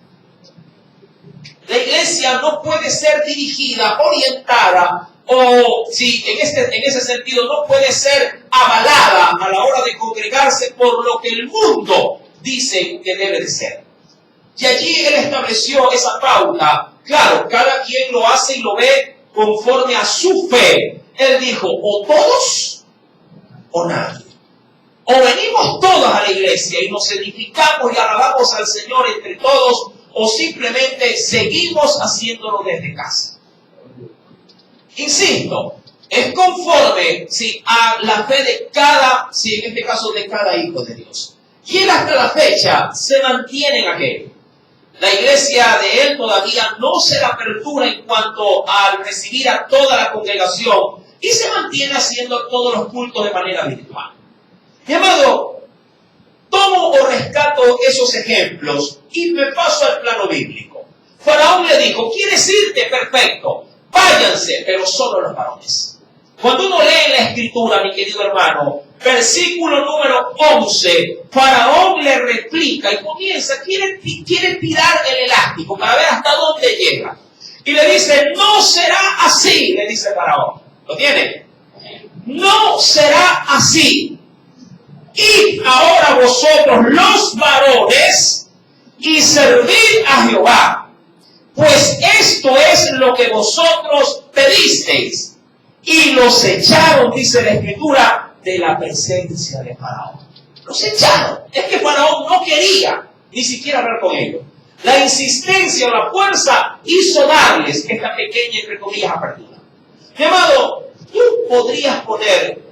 S1: La iglesia no puede ser dirigida, orientada, o sí, en ese sentido no puede ser avalada a la hora de congregarse por lo que el mundo dice que debe de ser. Y allí él estableció esa pauta. Claro, cada quien lo hace y lo ve conforme a su fe. Él dijo, o todos o nadie. O venimos todos a la iglesia y nos edificamos y alabamos al Señor entre todos, o simplemente seguimos haciéndolo desde casa. Insisto, es conforme a la fe de cada, en este caso de cada hijo de Dios. Y él hasta la fecha se mantiene en aquello. La iglesia de él todavía no se la apertura en cuanto a recibir a toda la congregación y se mantiene haciendo todos los cultos de manera virtual. Mi amado, tomo o rescato esos ejemplos y me paso al plano bíblico. Faraón le dijo, ¿quieres irte? Perfecto, váyanse, pero solo los varones. Cuando uno lee la escritura, mi querido hermano, versículo número 11, Faraón le replica y comienza, quiere tirar el elástico para ver hasta dónde llega. Y le dice, no será así, le dice Faraón. ¿Lo tiene? No será así. Id ahora vosotros los varones y servid a Jehová, pues esto es lo que vosotros pedisteis. Y los echaron, dice la Escritura, de la presencia de Faraón. Los echaron. Es que Faraón no quería ni siquiera hablar con ellos. La insistencia o la fuerza hizo darles esta pequeña, entre comillas, apertura. Mi amado, tú podrías poner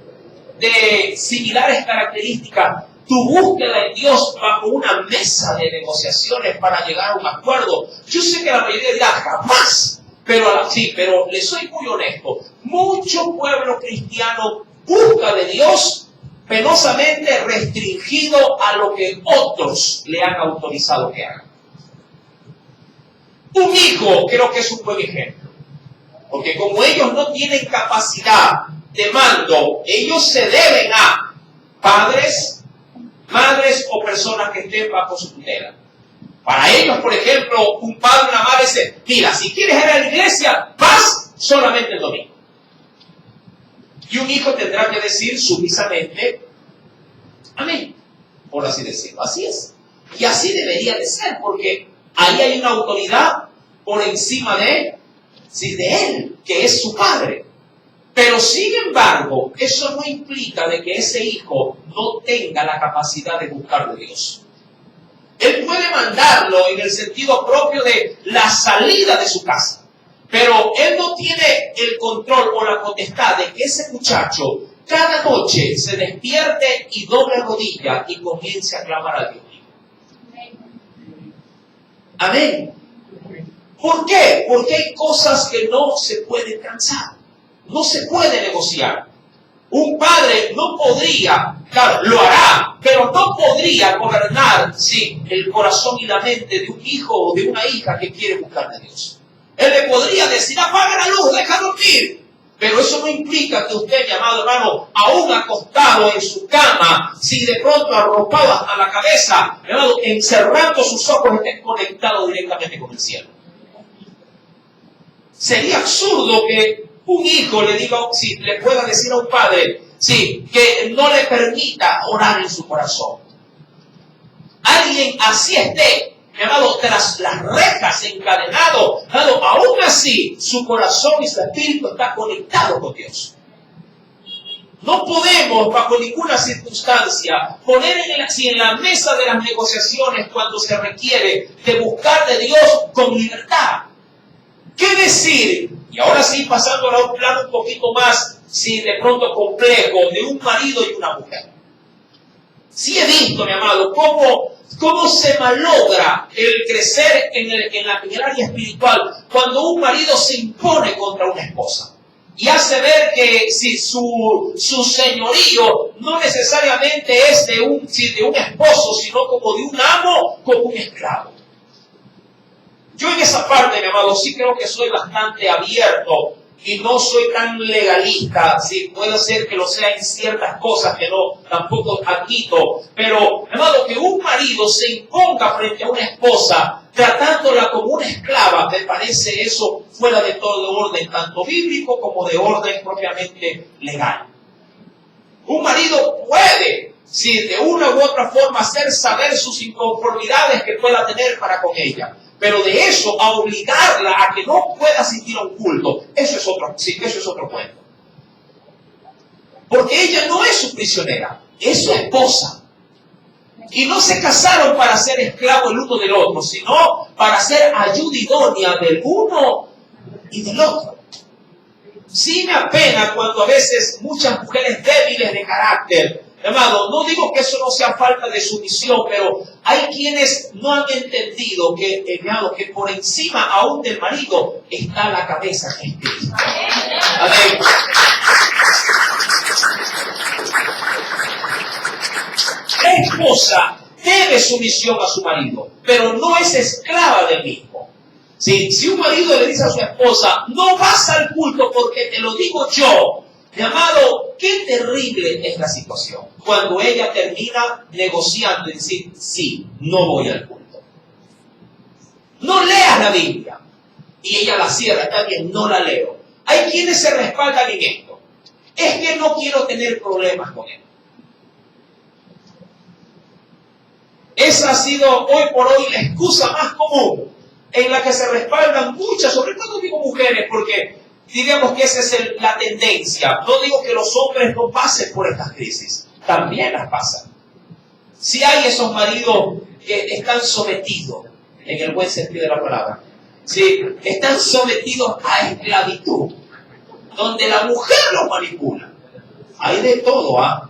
S1: de similares características tu búsqueda en Dios bajo una mesa de negociaciones para llegar a un acuerdo. Yo sé que la mayoría dirá jamás, pero le soy muy honesto. Mucho pueblo cristiano busca de Dios penosamente restringido a lo que otros le han autorizado que haga. Un hijo creo que es un buen ejemplo, porque como ellos no tienen capacidad de mando, ellos se deben a padres, madres o personas que estén bajo su tutela. Para ellos, por ejemplo, un padre o una madre dice, mira, si quieres ir a la iglesia, vas solamente el domingo. Y un hijo tendrá que decir sumisamente, amén, por así decirlo. Así es. Y así debería de ser, porque ahí hay una autoridad por encima de él, que es su padre. Pero sin embargo, eso no implica de que ese hijo no tenga la capacidad de buscar de Dios. Él puede mandarlo en el sentido propio de la salida de su casa, pero él no tiene el control o la potestad de que ese muchacho cada noche se despierte y doble rodilla y comience a clamar a Dios. Amén. ¿Por qué? Porque hay cosas que no se pueden transar, no se puede negociar. Un padre no podría, claro, lo hará, pero no podría gobernar el corazón y la mente de un hijo o de una hija que quiere buscar a Dios. Él le podría decir, apaga la luz, deja dormir. Pero eso no implica que usted, mi amado hermano, aún acostado en su cama, si de pronto arropado hasta la cabeza, mi amado, encerrando sus ojos, esté conectado directamente con el cielo. Sería absurdo que un hijo le pueda decir a un padre, que no le permita orar en su corazón. Alguien así esté, mi amado, tras las rejas, encadenado, aún así, su corazón y su espíritu está conectado con Dios. No podemos, bajo ninguna circunstancia, poner en la mesa de las negociaciones cuando se requiere de buscar de Dios con libertad. ¿Qué decir? Y ahora sí, pasando a un plano un poquito más, de pronto complejo, de un marido y una mujer. Sí he visto, mi amado, cómo se malogra el crecer en el área espiritual cuando un marido se impone contra una esposa. Y hace ver que su señorío no necesariamente es de un esposo, sino como de un amo, como un esclavo. Yo en esa parte, mi amado, sí creo que soy bastante abierto y no soy tan legalista. Sí, puede ser que lo sea en ciertas cosas que no tampoco admito. Pero, mi amado, que un marido se imponga frente a una esposa tratándola como una esclava, me parece eso fuera de todo orden, tanto bíblico como de orden propiamente legal. Un marido puede, sí, de una u otra forma hacer saber sus inconformidades que pueda tener para con ella. Pero de eso a obligarla a que no pueda asistir a un culto, eso es otro cuento. Porque ella no es su prisionera, es su esposa. Y no se casaron para ser esclavos el uno del otro, sino para ser ayuda idónea del uno y del otro. Sí me apena cuando a veces muchas mujeres débiles de carácter, hermano, no digo que eso no sea falta de sumisión, pero hay quienes no han entendido que, hermano, que por encima aún del marido está la cabeza, que es Cristo. Amén. La esposa debe sumisión a su marido, pero no es esclava del mismo. Si un marido le dice a su esposa, no vas al culto porque te lo digo yo, mi amado, qué terrible es la situación. Cuando ella termina negociando y decir, sí, no voy al culto. No leas la Biblia. Y ella la cierra, está bien, no la leo. Hay quienes se respaldan en esto. Es que no quiero tener problemas con él. Esa ha sido hoy por hoy la excusa más común en la que se respaldan muchas, sobre todo digo mujeres, porque digamos que esa es la tendencia. No digo que los hombres no pasen por estas crisis, también las pasan. Si hay esos maridos que están sometidos, en el buen sentido de la palabra, ¿sí? Están sometidos a esclavitud, donde la mujer los manipula. Hay de todo, ¿ah?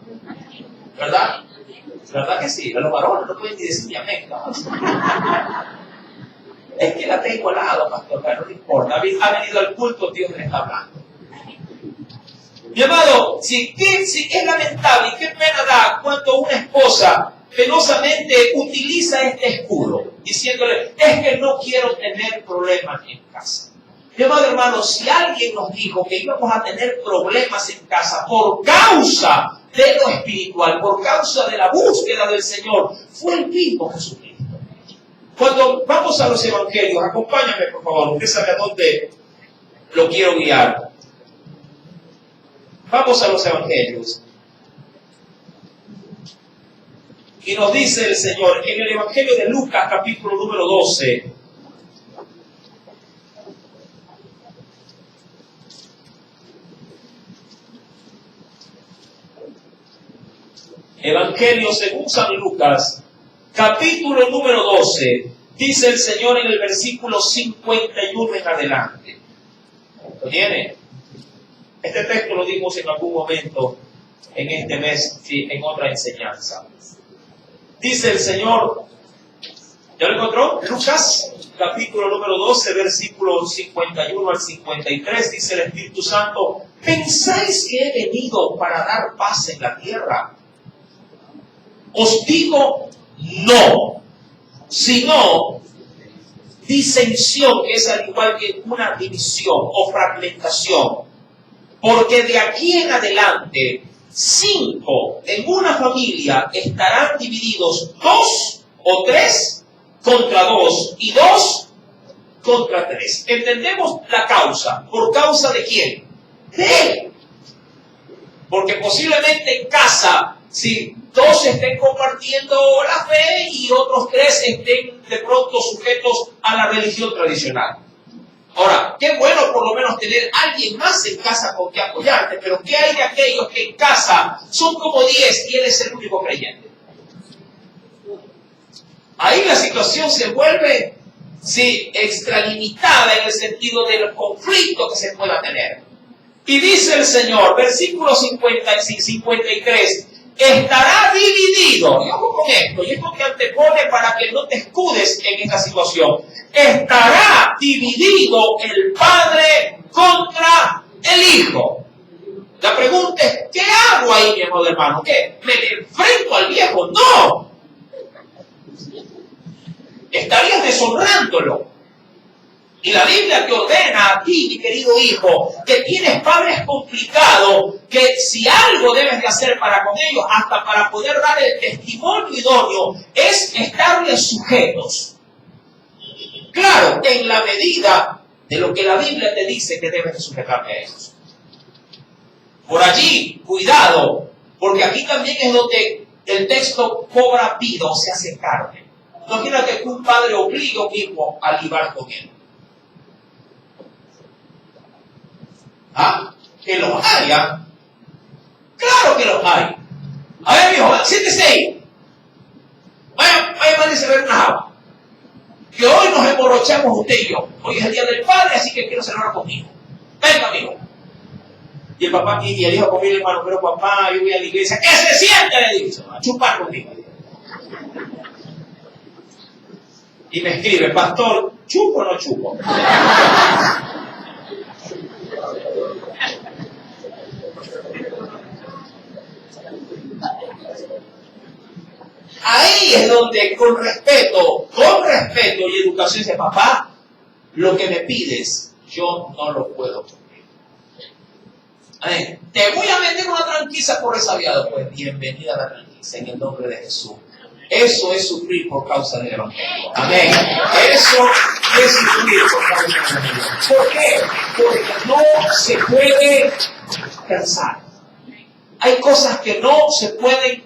S1: ¿Verdad? ¿Verdad que sí? Los varones no pueden ni decir ni amén, ¿no? Es que la tengo al lado, pastor, pero no importa. Ha venido al culto, Dios le está hablando. Mi amado, si es lamentable y qué pena da cuando una esposa penosamente utiliza este escudo, diciéndole, es que no quiero tener problemas en casa. Mi amado hermano, si alguien nos dijo que íbamos a tener problemas en casa por causa de lo espiritual, por causa de la búsqueda del Señor, fue el mismo Jesucristo. Cuando vamos a los evangelios, acompáñame por favor, usted sabe a dónde lo quiero guiar. Vamos a los evangelios. Y nos dice el Señor, en el evangelio de Lucas, capítulo número 12, Evangelio según San Lucas, capítulo número 12, dice el Señor en el versículo 51 en adelante. ¿Lo tiene? Este texto lo dimos en algún momento en este mes, sí, en otra enseñanza. Dice el Señor, ¿ya lo encontró? Lucas, capítulo número 12, versículo 51 al 53, dice el Espíritu Santo, ¿pensáis que he venido para dar paz en la tierra? Os digo, no, sino disensión, que es al igual que una división o fragmentación. Porque de aquí en adelante, 5 en una familia estarán divididos 2 o 3 contra 2 y 2 contra 3. Entendemos la causa. ¿Por causa de quién? De él. Porque posiblemente en casa, si 2 estén compartiendo la fe y otros 3 estén de pronto sujetos a la religión tradicional. Ahora, qué bueno por lo menos tener alguien más en casa con que apoyarte, pero ¿qué hay de aquellos que en casa son como 10 y eres el único creyente? Ahí la situación se vuelve, sí, extralimitada en el sentido del conflicto que se pueda tener. Y dice el Señor, versículo 53, estará dividido, y ojo con esto, y esto te antepone para que no te escudes en esta situación, estará dividido el padre contra el hijo. La pregunta es, ¿qué hago ahí, mi amado hermano? ¿Qué? ¿Me enfrento al viejo? ¡No! Estarías deshonrándolo. Y la Biblia te ordena a ti, mi querido hijo, que tienes padres complicados, que si algo debes de hacer para con ellos, hasta para poder dar el testimonio idóneo, es estarles sujetos. Claro, en la medida de lo que la Biblia te dice que debes de sujetarte a ellos. Por allí, cuidado, porque aquí también es donde el texto cobra vida o se hace carne. Imagínate que un padre obliga a un hijo a libar con él. ¿Ah? Que los haya. Claro que los hay. A ver, mijo, siéntese ahí. Vaya, mándese a ver una agua. Que hoy nos emborrachamos usted y yo. Hoy es el día del padre, así que quiero celebrar conmigo. Venga, mijo. Y el papá y el hijo conmigo, hermano, pero papá, yo voy a la iglesia. ¿Qué se siente? Le dice, a chupar conmigo. Y me escribe, pastor, ¿chupo o no chupo? Ahí es donde con respeto y educación dice, papá, lo que me pides, yo no lo puedo cumplir. Te voy a vender una tranquila por resabiado. Pues bienvenida a la tranquila en el nombre de Jesús. Eso es sufrir por causa del Evangelio. Amén. Eso es sufrir por causa del Evangelio. ¿Por qué? Porque no se puede cansar. Hay cosas que no se pueden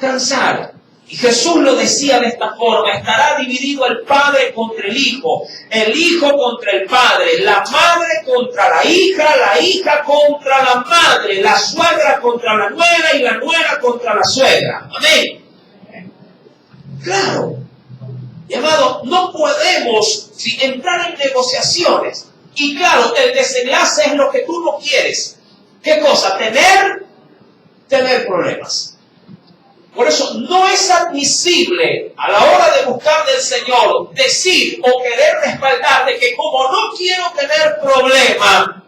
S1: cansar. Y Jesús lo decía de esta forma, estará dividido el padre contra el hijo contra el padre, la madre contra la hija contra la madre, la suegra contra la nuera y la nuera contra la suegra. Amén. Claro. Y amado, no podemos entrar en negociaciones. Y claro, el desenlace es lo que tú no quieres. ¿Qué cosa? Tener problemas. Por eso no es admisible a la hora de buscar del Señor decir o querer respaldar de que como no quiero tener problema,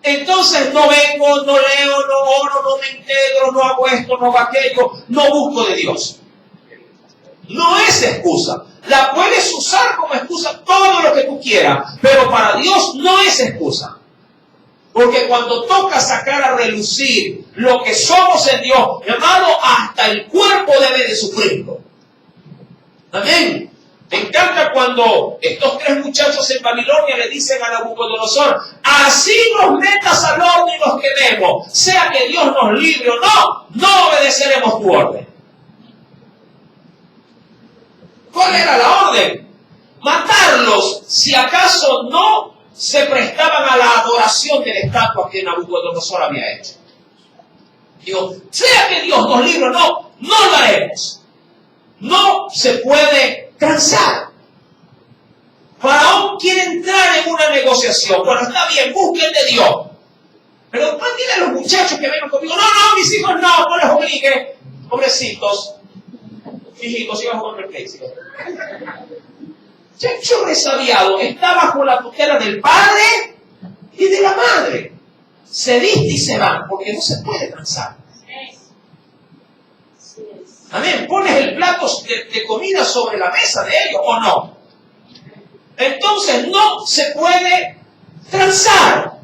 S1: entonces no vengo, no leo, no oro, no me integro, no hago esto, no hago aquello, no busco de Dios. No es excusa. La puedes usar como excusa todo lo que tú quieras, pero para Dios no es excusa. Porque cuando toca sacar a relucir lo que somos en Dios, mi amado, hasta el cuerpo debe de sufrirlo. Amén. Me encanta cuando estos tres muchachos en Babilonia le dicen a Nabucodonosor, así nos metas al horno y nos quememos, sea que Dios nos libre o no obedeceremos tu orden. ¿Cuál era la orden? Matarlos, si acaso no se prestaban a la adoración de la estatua que Nabucodonosor había hecho. Digo, sea que Dios nos libre o no lo haremos. No se puede cansar. Faraón quiere entrar en una negociación. Bueno, está bien, busquen de Dios. Pero dile a los muchachos que vengan conmigo, no, mis hijos no les obligue. Pobrecitos. Hijitos, iban con el precio. Chacho resabiado está bajo la tutela del padre y de la madre. Se viste y se van, porque no se puede cansar. Amén. Pones el plato de comida sobre la mesa de ellos, ¿o no? Entonces no se puede cansar.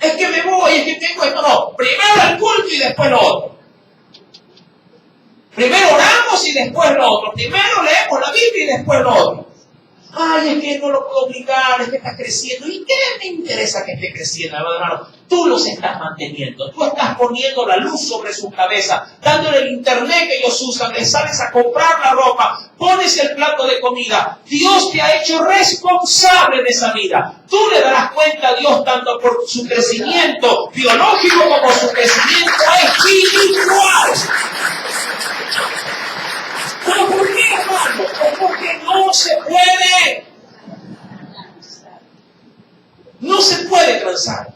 S1: Es que me voy, es que tengo esto, no. Primero el culto y después lo otro. Primero oramos y después lo otro. Primero leemos la Biblia y después lo otro. Ay, es que no lo puedo obligar, es que está creciendo. ¿Y qué me interesa que esté creciendo, hermano? Tú los estás manteniendo. Tú estás poniendo la luz sobre su cabeza, dándole el internet que ellos usan, les sales a comprar la ropa, pones el plato de comida. Dios te ha hecho responsable de esa vida. Tú le darás cuenta a Dios tanto por su crecimiento biológico como por su crecimiento espiritual. ¿Pero por qué, hermano? Porque no se puede. No se puede cansar.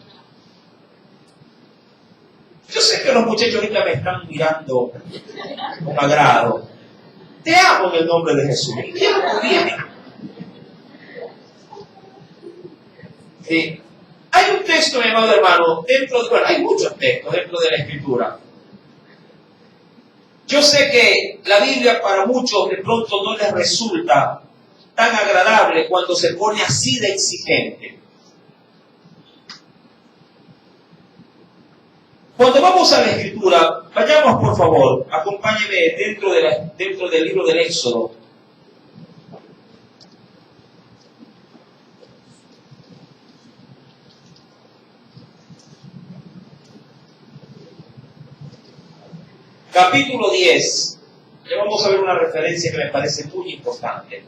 S1: Yo sé que los muchachos ahorita me están mirando con agrado. Te amo en el nombre de Jesús. Y tiempo viene. Sí. Hay un texto, mi amado hermano, hay muchos textos dentro de la Escritura. Yo sé que la Biblia para muchos de pronto no les resulta tan agradable cuando se pone así de exigente. Cuando vamos a la Escritura, vayamos por favor, acompáñeme dentro del libro del Éxodo. Capítulo 10. Le vamos a ver una referencia que me parece muy importante.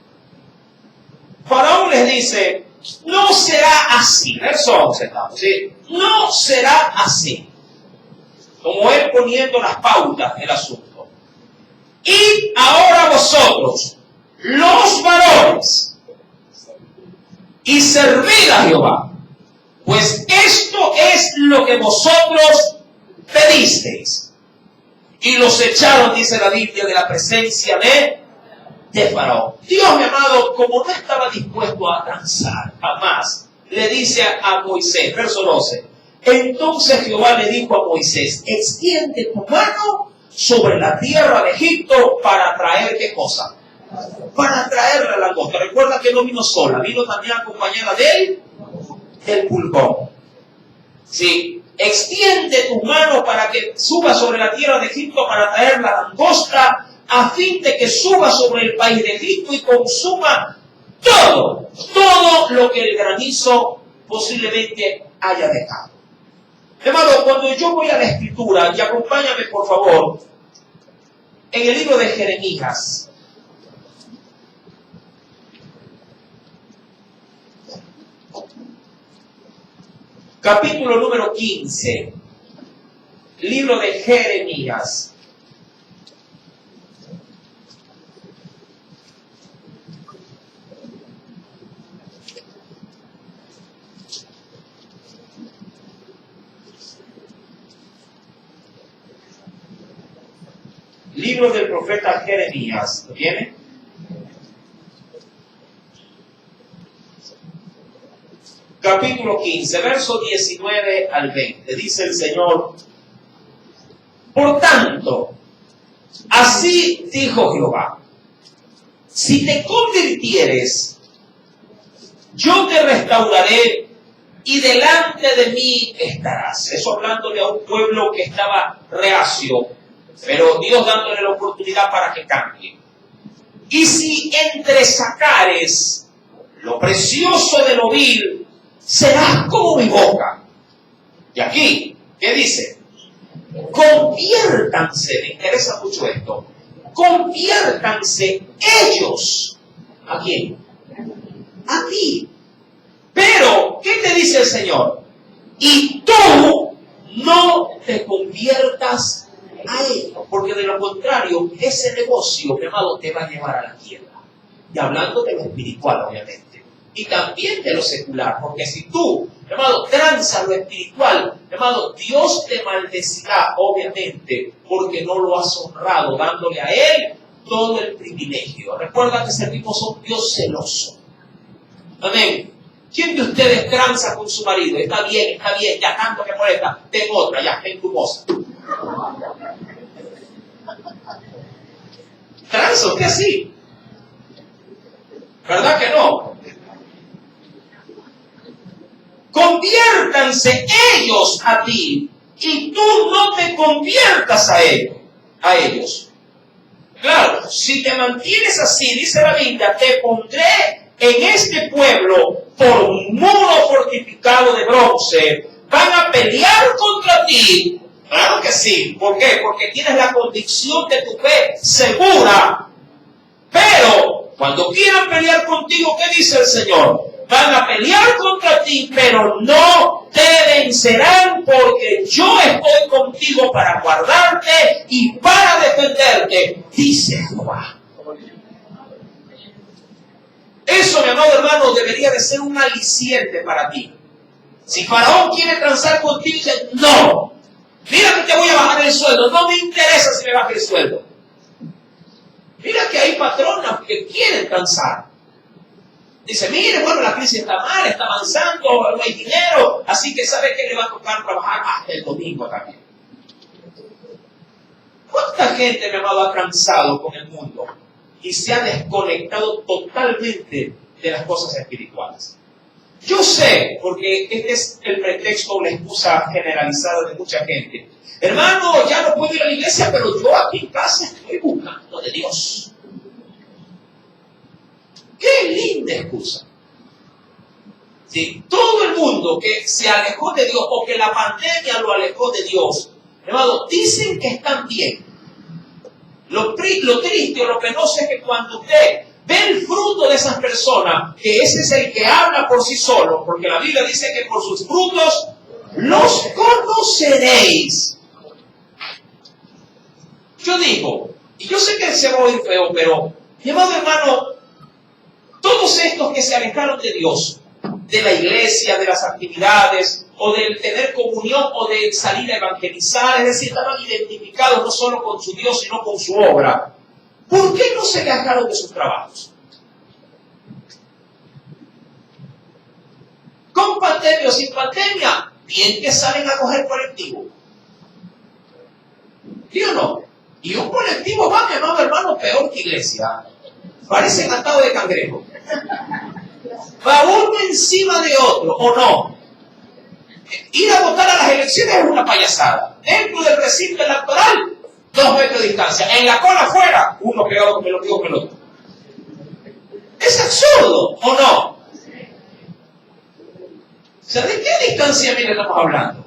S1: Faraón les dice, no será así. Verso 11 estamos, ¿sí? No será así. Como él poniendo las pautas del asunto. Y ahora vosotros, los varones, y servid a Jehová, pues esto es lo que vosotros pedisteis. Y los echaron, dice la Biblia, de la presencia de Faraón. Dios, mi amado, como no estaba dispuesto a transar, jamás, le dice a Moisés, verso 12, entonces Jehová le dijo a Moisés, extiende tu mano sobre la tierra de Egipto para traer, ¿qué cosa? Para traer la langosta. Recuerda que no vino sola, vino también acompañada del pulgón. Sí. Extiende tu mano para que suba sobre la tierra de Egipto para traer la langosta, a fin de que suba sobre el país de Egipto y consuma todo lo que el granizo posiblemente haya dejado. Hermano, cuando yo voy a la Escritura, y acompáñame por favor, en el libro de Jeremías, capítulo número 15, libro de Jeremías. Libro del profeta Jeremías. ¿Lo tiene? Capítulo 15, verso 19 al 20. Dice el Señor, por tanto, así dijo Jehová, si te convirtieres, yo te restauraré y delante de mí estarás. Eso hablándole a un pueblo que estaba reacio, pero Dios dándole la oportunidad para que cambie. Y si entresacares lo precioso de lo vil, serás como mi boca. Y aquí, ¿qué dice? Conviértanse, me interesa mucho esto, conviértanse ellos. ¿A quién? A ti. Pero, ¿qué te dice el Señor? Y tú no te conviertas a ellos, porque de lo contrario, ese negocio, mi amado, te va a llevar a la quiebra. Y hablando de lo espiritual, obviamente, y también de lo secular, porque si tú, mi amado, transas lo espiritual, mi amado, Dios te maldecirá, obviamente, porque no lo has honrado, dándole a Él todo el privilegio. Recuerda que servimos a un Dios celoso. Amén. ¿Quién de ustedes tranza con su marido? Está bien, ya tanto que molesta, ten otra, ya, ten tu voz. ¿Tranza usted así? ¿Verdad que no? Conviértanse ellos a ti y tú no te conviertas a ellos. Claro, si te mantienes así, dice la Biblia, te pondré en este pueblo por un muro fortificado de bronce. Van a pelear contra ti. Claro que sí. ¿Por qué? Porque tienes la convicción de tu fe segura. Pero cuando quieran pelear contigo, ¿qué dice el Señor? Van a pelear contra ti, pero no te vencerán, porque yo estoy contigo para guardarte y para defenderte, dice Jehová. Eso, mi amado hermano, debería de ser un aliciente para ti. Si Faraón quiere transar contigo, dice, no, mira que te voy a bajar el sueldo, no me interesa si me baja el sueldo. Mira que hay patronas que quieren transar. Dice, mire, bueno, la crisis está mal, está avanzando, no hay dinero, así que sabe que le va a tocar trabajar hasta el domingo también. ¿Cuánta gente, mi amado, ha transado con el mundo? y se ha desconectado totalmente de las cosas espirituales. Yo sé, porque este es el pretexto o la excusa generalizada de mucha gente. Hermano, ya no puedo ir a la iglesia, pero yo aquí en casa estoy buscando de Dios. ¡Qué linda excusa! Sí, todo el mundo que se alejó de Dios o que la pandemia lo alejó de Dios, hermano, dicen que están bien. Lo triste o lo penoso es que cuando usted ve el fruto de esas personas, que ese es el que habla por sí solo, porque la Biblia dice que por sus frutos los conoceréis. Yo digo, y yo sé que se va a oír feo, pero, mi amado hermano, todos estos que se alejaron de Dios, de la iglesia, de las actividades, o del tener comunión, o de salir a evangelizar, es decir, estaban identificados no solo con su Dios, sino con su obra. ¿Por qué no se alejaron de sus trabajos? Con pandemia o sin pandemia, bien que salen a coger colectivo. ¿Sí o no? Y un colectivo va, mi amado hermano, peor que iglesia. Parecen atados de cangrejo. Va uno encima de otro, ¿o no? Ir a votar a las elecciones es una payasada. Dentro del recinto electoral, 2 metros de distancia. En la cola afuera, uno pegado con el otro. Es absurdo, ¿o no? O sea, ¿de qué distanciamiento estamos hablando?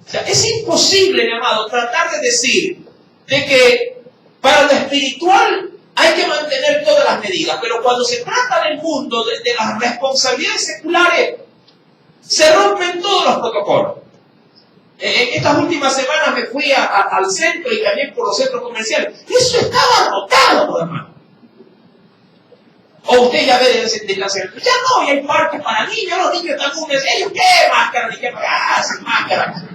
S1: O sea, es imposible, mi amado, tratar de decir de que para lo espiritual hay que mantener todas las medidas, pero cuando se trata del mundo, de las responsabilidades seculares, se rompen todos los protocolos. En estas últimas semanas me fui al centro y también por los centros comerciales. Eso estaba rotado, hermano. O usted ya ve de la centro. Ya no, y hay parques para niños, los niños están ellos, ¿qué máscara? Ni qué sin máscara.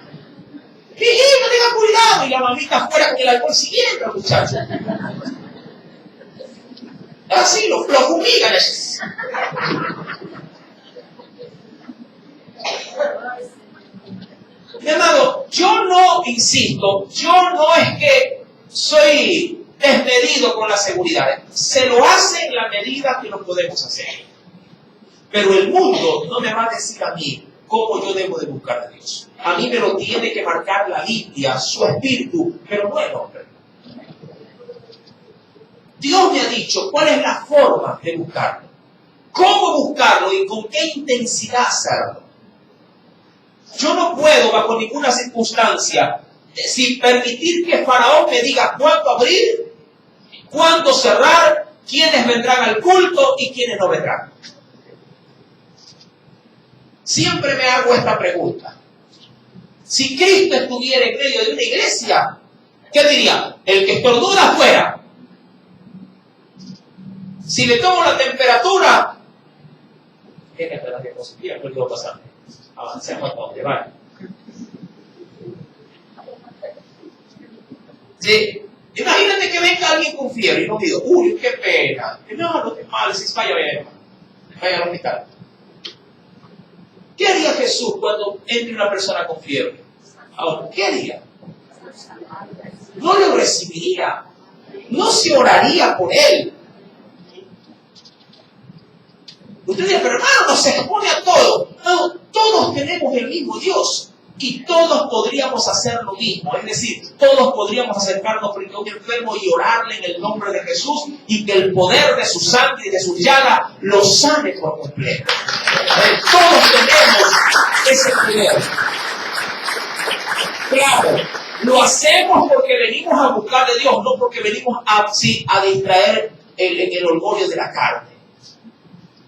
S1: Y no tenga cuidado, y la mamita afuera con el alcohol siguiendo, muchachos. Así, lo fumigan. Mi amado, yo no, insisto, yo no es que soy desmedido con la seguridad. Se lo hace en la medida que lo podemos hacer. Pero el mundo no me va a decir a mí cómo yo debo de buscar a Dios. A mí me lo tiene que marcar la Biblia, su espíritu, pero no el hombre. Dios me ha dicho cuál es la forma de buscarlo, cómo buscarlo y con qué intensidad hacerlo. Yo no puedo, bajo ninguna circunstancia, sin permitir que Faraón me diga cuándo abrir, cuándo cerrar, quiénes vendrán al culto y quiénes no vendrán. Siempre me hago esta pregunta. Si Cristo estuviera en medio de una iglesia, ¿qué diría? El que estornuda afuera. Si le tomo la temperatura, ¿qué temperatura positiva? ¿Qué va a pasar? Avancemos a donde vaya. Sí. Imagínate que venga alguien con fiebre y no digo, uy, qué pena. No, no te mal, si vaya al hospital. ¿Qué haría Jesús cuando entre una persona con fiebre? Ahora, ¿qué haría? No lo recibiría. No se oraría por él. Usted dice, pero hermano, no se expone a todo. No, todos tenemos el mismo Dios. Y todos podríamos hacer lo mismo. Es decir, todos podríamos acercarnos frente a un enfermo y orarle en el nombre de Jesús y que el poder de su sangre y de su llaga lo sane por completo. Todos tenemos ese poder. Claro, lo hacemos porque venimos a buscar de Dios, no porque venimos a distraer el orgullo de la carne.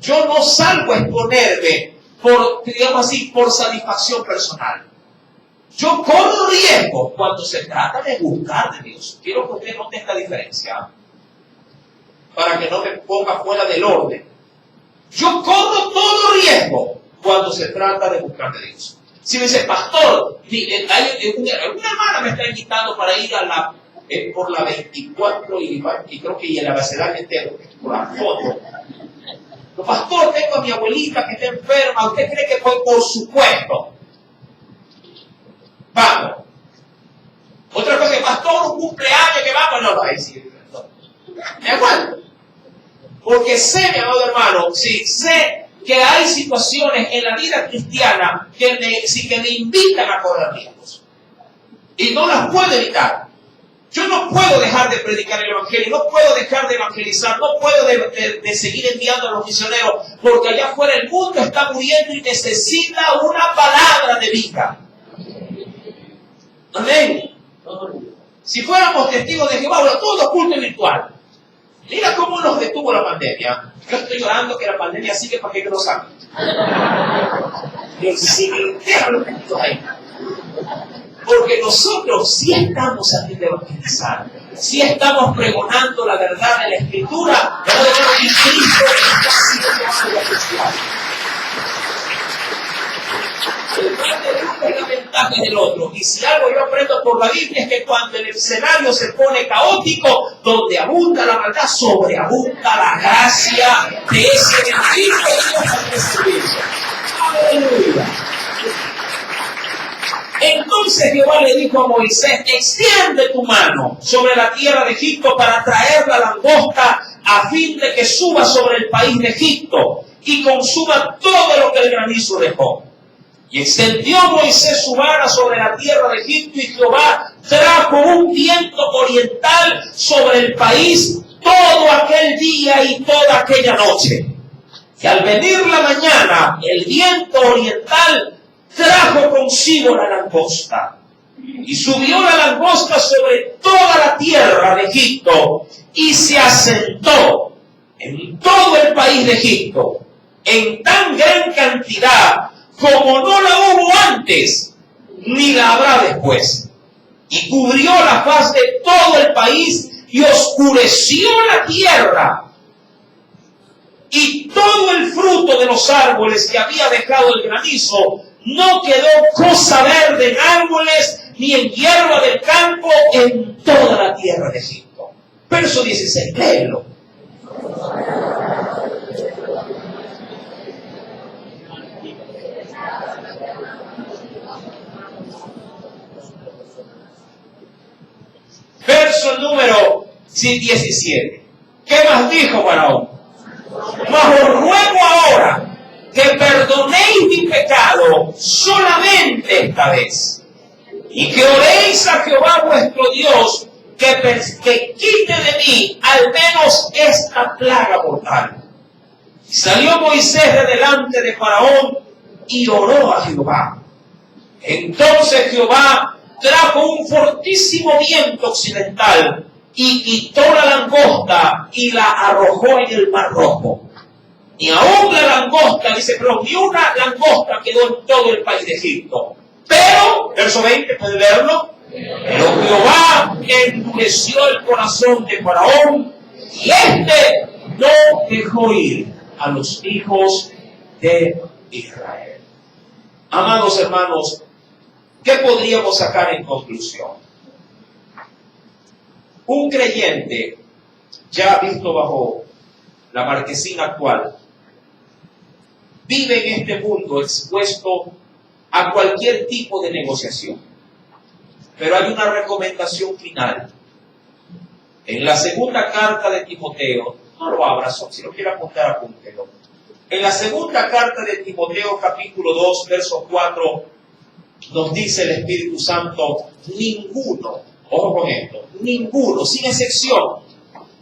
S1: Yo no salgo a exponerme por, digamos así, por satisfacción personal. Yo corro riesgo cuando se trata de buscar de Dios. Quiero que usted note esta diferencia para que no me ponga fuera del orden. Yo corro todo riesgo cuando se trata de buscar de Dios. Si me dice, pastor, una hermana me está invitando para ir a por la 24 y creo que en la Bacedad entero, por la foto. Pastor, tengo a mi abuelita que está enferma. ¿Usted cree que fue? Por supuesto? Vamos. Otra cosa, pastor, un cumpleaños que vamos. No, ahí sí. No. Me aguanto. Porque sé, mi amado hermano, sí, sé que hay situaciones en la vida cristiana que me invitan a correr riesgos. Y no las puedo evitar. Yo no puedo dejar de predicar el Evangelio, no puedo dejar de evangelizar, no puedo de seguir enviando a los misioneros, porque allá afuera el mundo está muriendo y necesita una palabra de vida. Amén. Si fuéramos testigos de Jehová, bueno, todo culto virtual. Mira cómo nos detuvo la pandemia. Yo estoy llorando que la pandemia sigue para que no salga. Dios sigue entero ahí. Porque nosotros sí estamos haciendo evangelizar, sí estamos pregonando la verdad de la Escritura, pero de lo que Cristo está haciendo la cristiana. El mal del uno es la ventaja del otro. Y si algo yo aprendo por la Biblia es que cuando el escenario se pone caótico, donde abunda la maldad, sobreabunda la gracia de ese bendito Dios al recibirlo. Aleluya. Entonces Jehová le dijo a Moisés: extiende tu mano sobre la tierra de Egipto para traer la langosta, a fin de que suba sobre el país de Egipto y consuma todo lo que el granizo dejó. Y extendió Moisés su vara sobre la tierra de Egipto, y Jehová trajo un viento oriental sobre el país todo aquel día y toda aquella noche. Y al venir la mañana, el viento oriental trajo consigo la langosta. Y subió la langosta sobre toda la tierra de Egipto y se asentó en todo el país de Egipto en tan gran cantidad como no la hubo antes, ni la habrá después. Y cubrió la faz de todo el país y oscureció la tierra. Y todo el fruto de los árboles que había dejado el granizo, no quedó cosa verde en árboles ni en hierba del campo en toda la tierra de Egipto. Verso 16, léelo. Verso número 17. ¿Qué más dijo Faraón? Mas os ruego ahora que perdonéis mi pecado solamente esta vez, y que oréis a Jehová vuestro Dios, que quite de mí al menos esta plaga mortal. Y salió Moisés de delante de Faraón y oró a Jehová. Entonces Jehová trajo un fortísimo viento occidental y quitó la langosta y la arrojó en el mar Rojo. Ni aún la langosta, dice, pero ni una langosta quedó en todo el país de Egipto. Pero, verso 20, ¿puede verlo? Pero Jehová endureció el corazón de Faraón, y éste no dejó ir a los hijos de Israel. Amados hermanos, ¿qué podríamos sacar en conclusión? Un creyente, ya visto bajo la marquesina actual, vive en este mundo expuesto a cualquier tipo de negociación. Pero hay una recomendación final. En la segunda carta de Timoteo, no lo abras, si lo quiere apuntar, apúntelo. En la segunda carta de Timoteo, capítulo 2, verso 4, nos dice el Espíritu Santo: ninguno, ojo con esto, ninguno, sin excepción,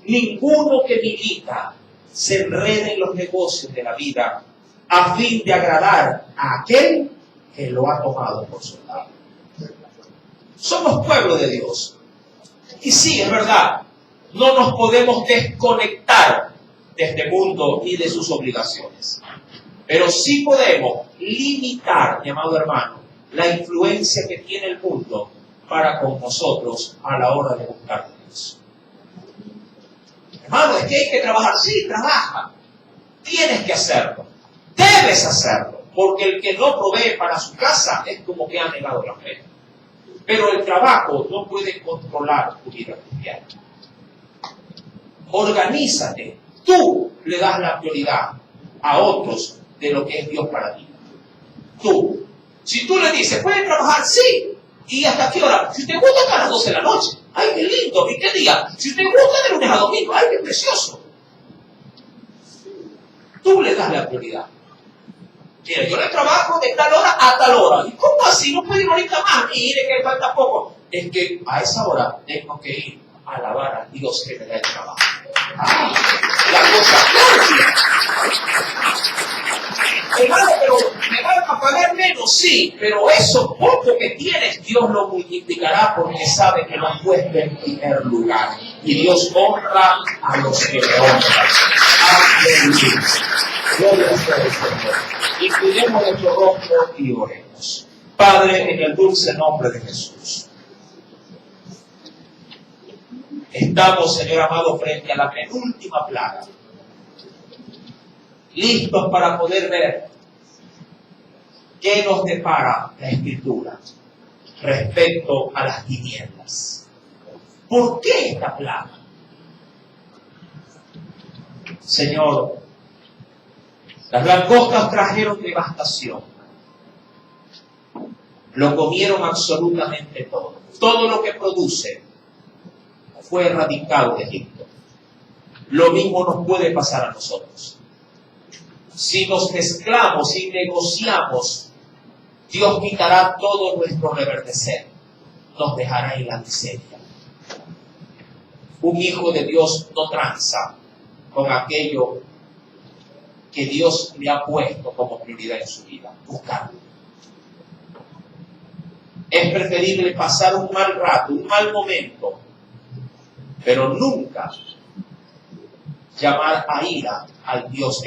S1: ninguno que milita se enrede en los negocios de la vida a fin de agradar a aquel que lo ha tomado por soldado. Somos pueblo de Dios. Y sí, es verdad, no nos podemos desconectar de este mundo y de sus obligaciones. Pero sí podemos limitar, mi amado hermano, la influencia que tiene el mundo para con nosotros a la hora de buscar a Dios. Hermano, es que hay que trabajar. Sí, trabaja. Tienes que hacerlo. Debes hacerlo. Porque el que no provee para su casa es como que ha negado la fe. Pero el trabajo no puede controlar tu vida cristiana. Organízate. Tú le das la prioridad a otros de lo que es Dios para ti. Tú. Si tú le dices, ¿puedes trabajar? Sí. ¿Y hasta qué hora? Si te gusta, hasta las 12 de la noche. ¡Ay, qué lindo! ¿Y qué día? Si usted gusta de lunes a domingo, ¡ay, qué precioso! Tú le das la prioridad. Mira, yo le trabajo de tal hora a tal hora. ¿Y cómo así? No puedo ir ahorita más. Mire que falta poco. Es que a esa hora tengo que ir a alabar a Dios que me da el trabajo. ¡Ay! La cosa cambia. Hermano, pero me van a pagar menos, sí, pero eso poco que tienes, Dios lo multiplicará porque sabe que lo has puesto en primer lugar. Y Dios honra a los que le honran. Aleluya. Gloria sea al Señor. Inclinemos nuestro rostro y oremos. Padre, en el dulce nombre de Jesús, estamos, Señor amado, frente a la penúltima plaga, listos para poder ver qué nos depara la Escritura respecto a las tinieblas. ¿Por qué esta plaga? Señor, las langostas trajeron devastación. Lo comieron absolutamente todo. Todo lo que produce fue erradicado de Egipto. Lo mismo nos puede pasar a nosotros. Si nos mezclamos y negociamos, Dios quitará todo nuestro reverdecer. Nos dejará en la miseria. Un hijo de Dios no tranza con aquello que Dios le ha puesto como prioridad en su vida. Buscarlo. Es preferible pasar un mal rato, un mal momento, pero nunca llamar a ira al Dios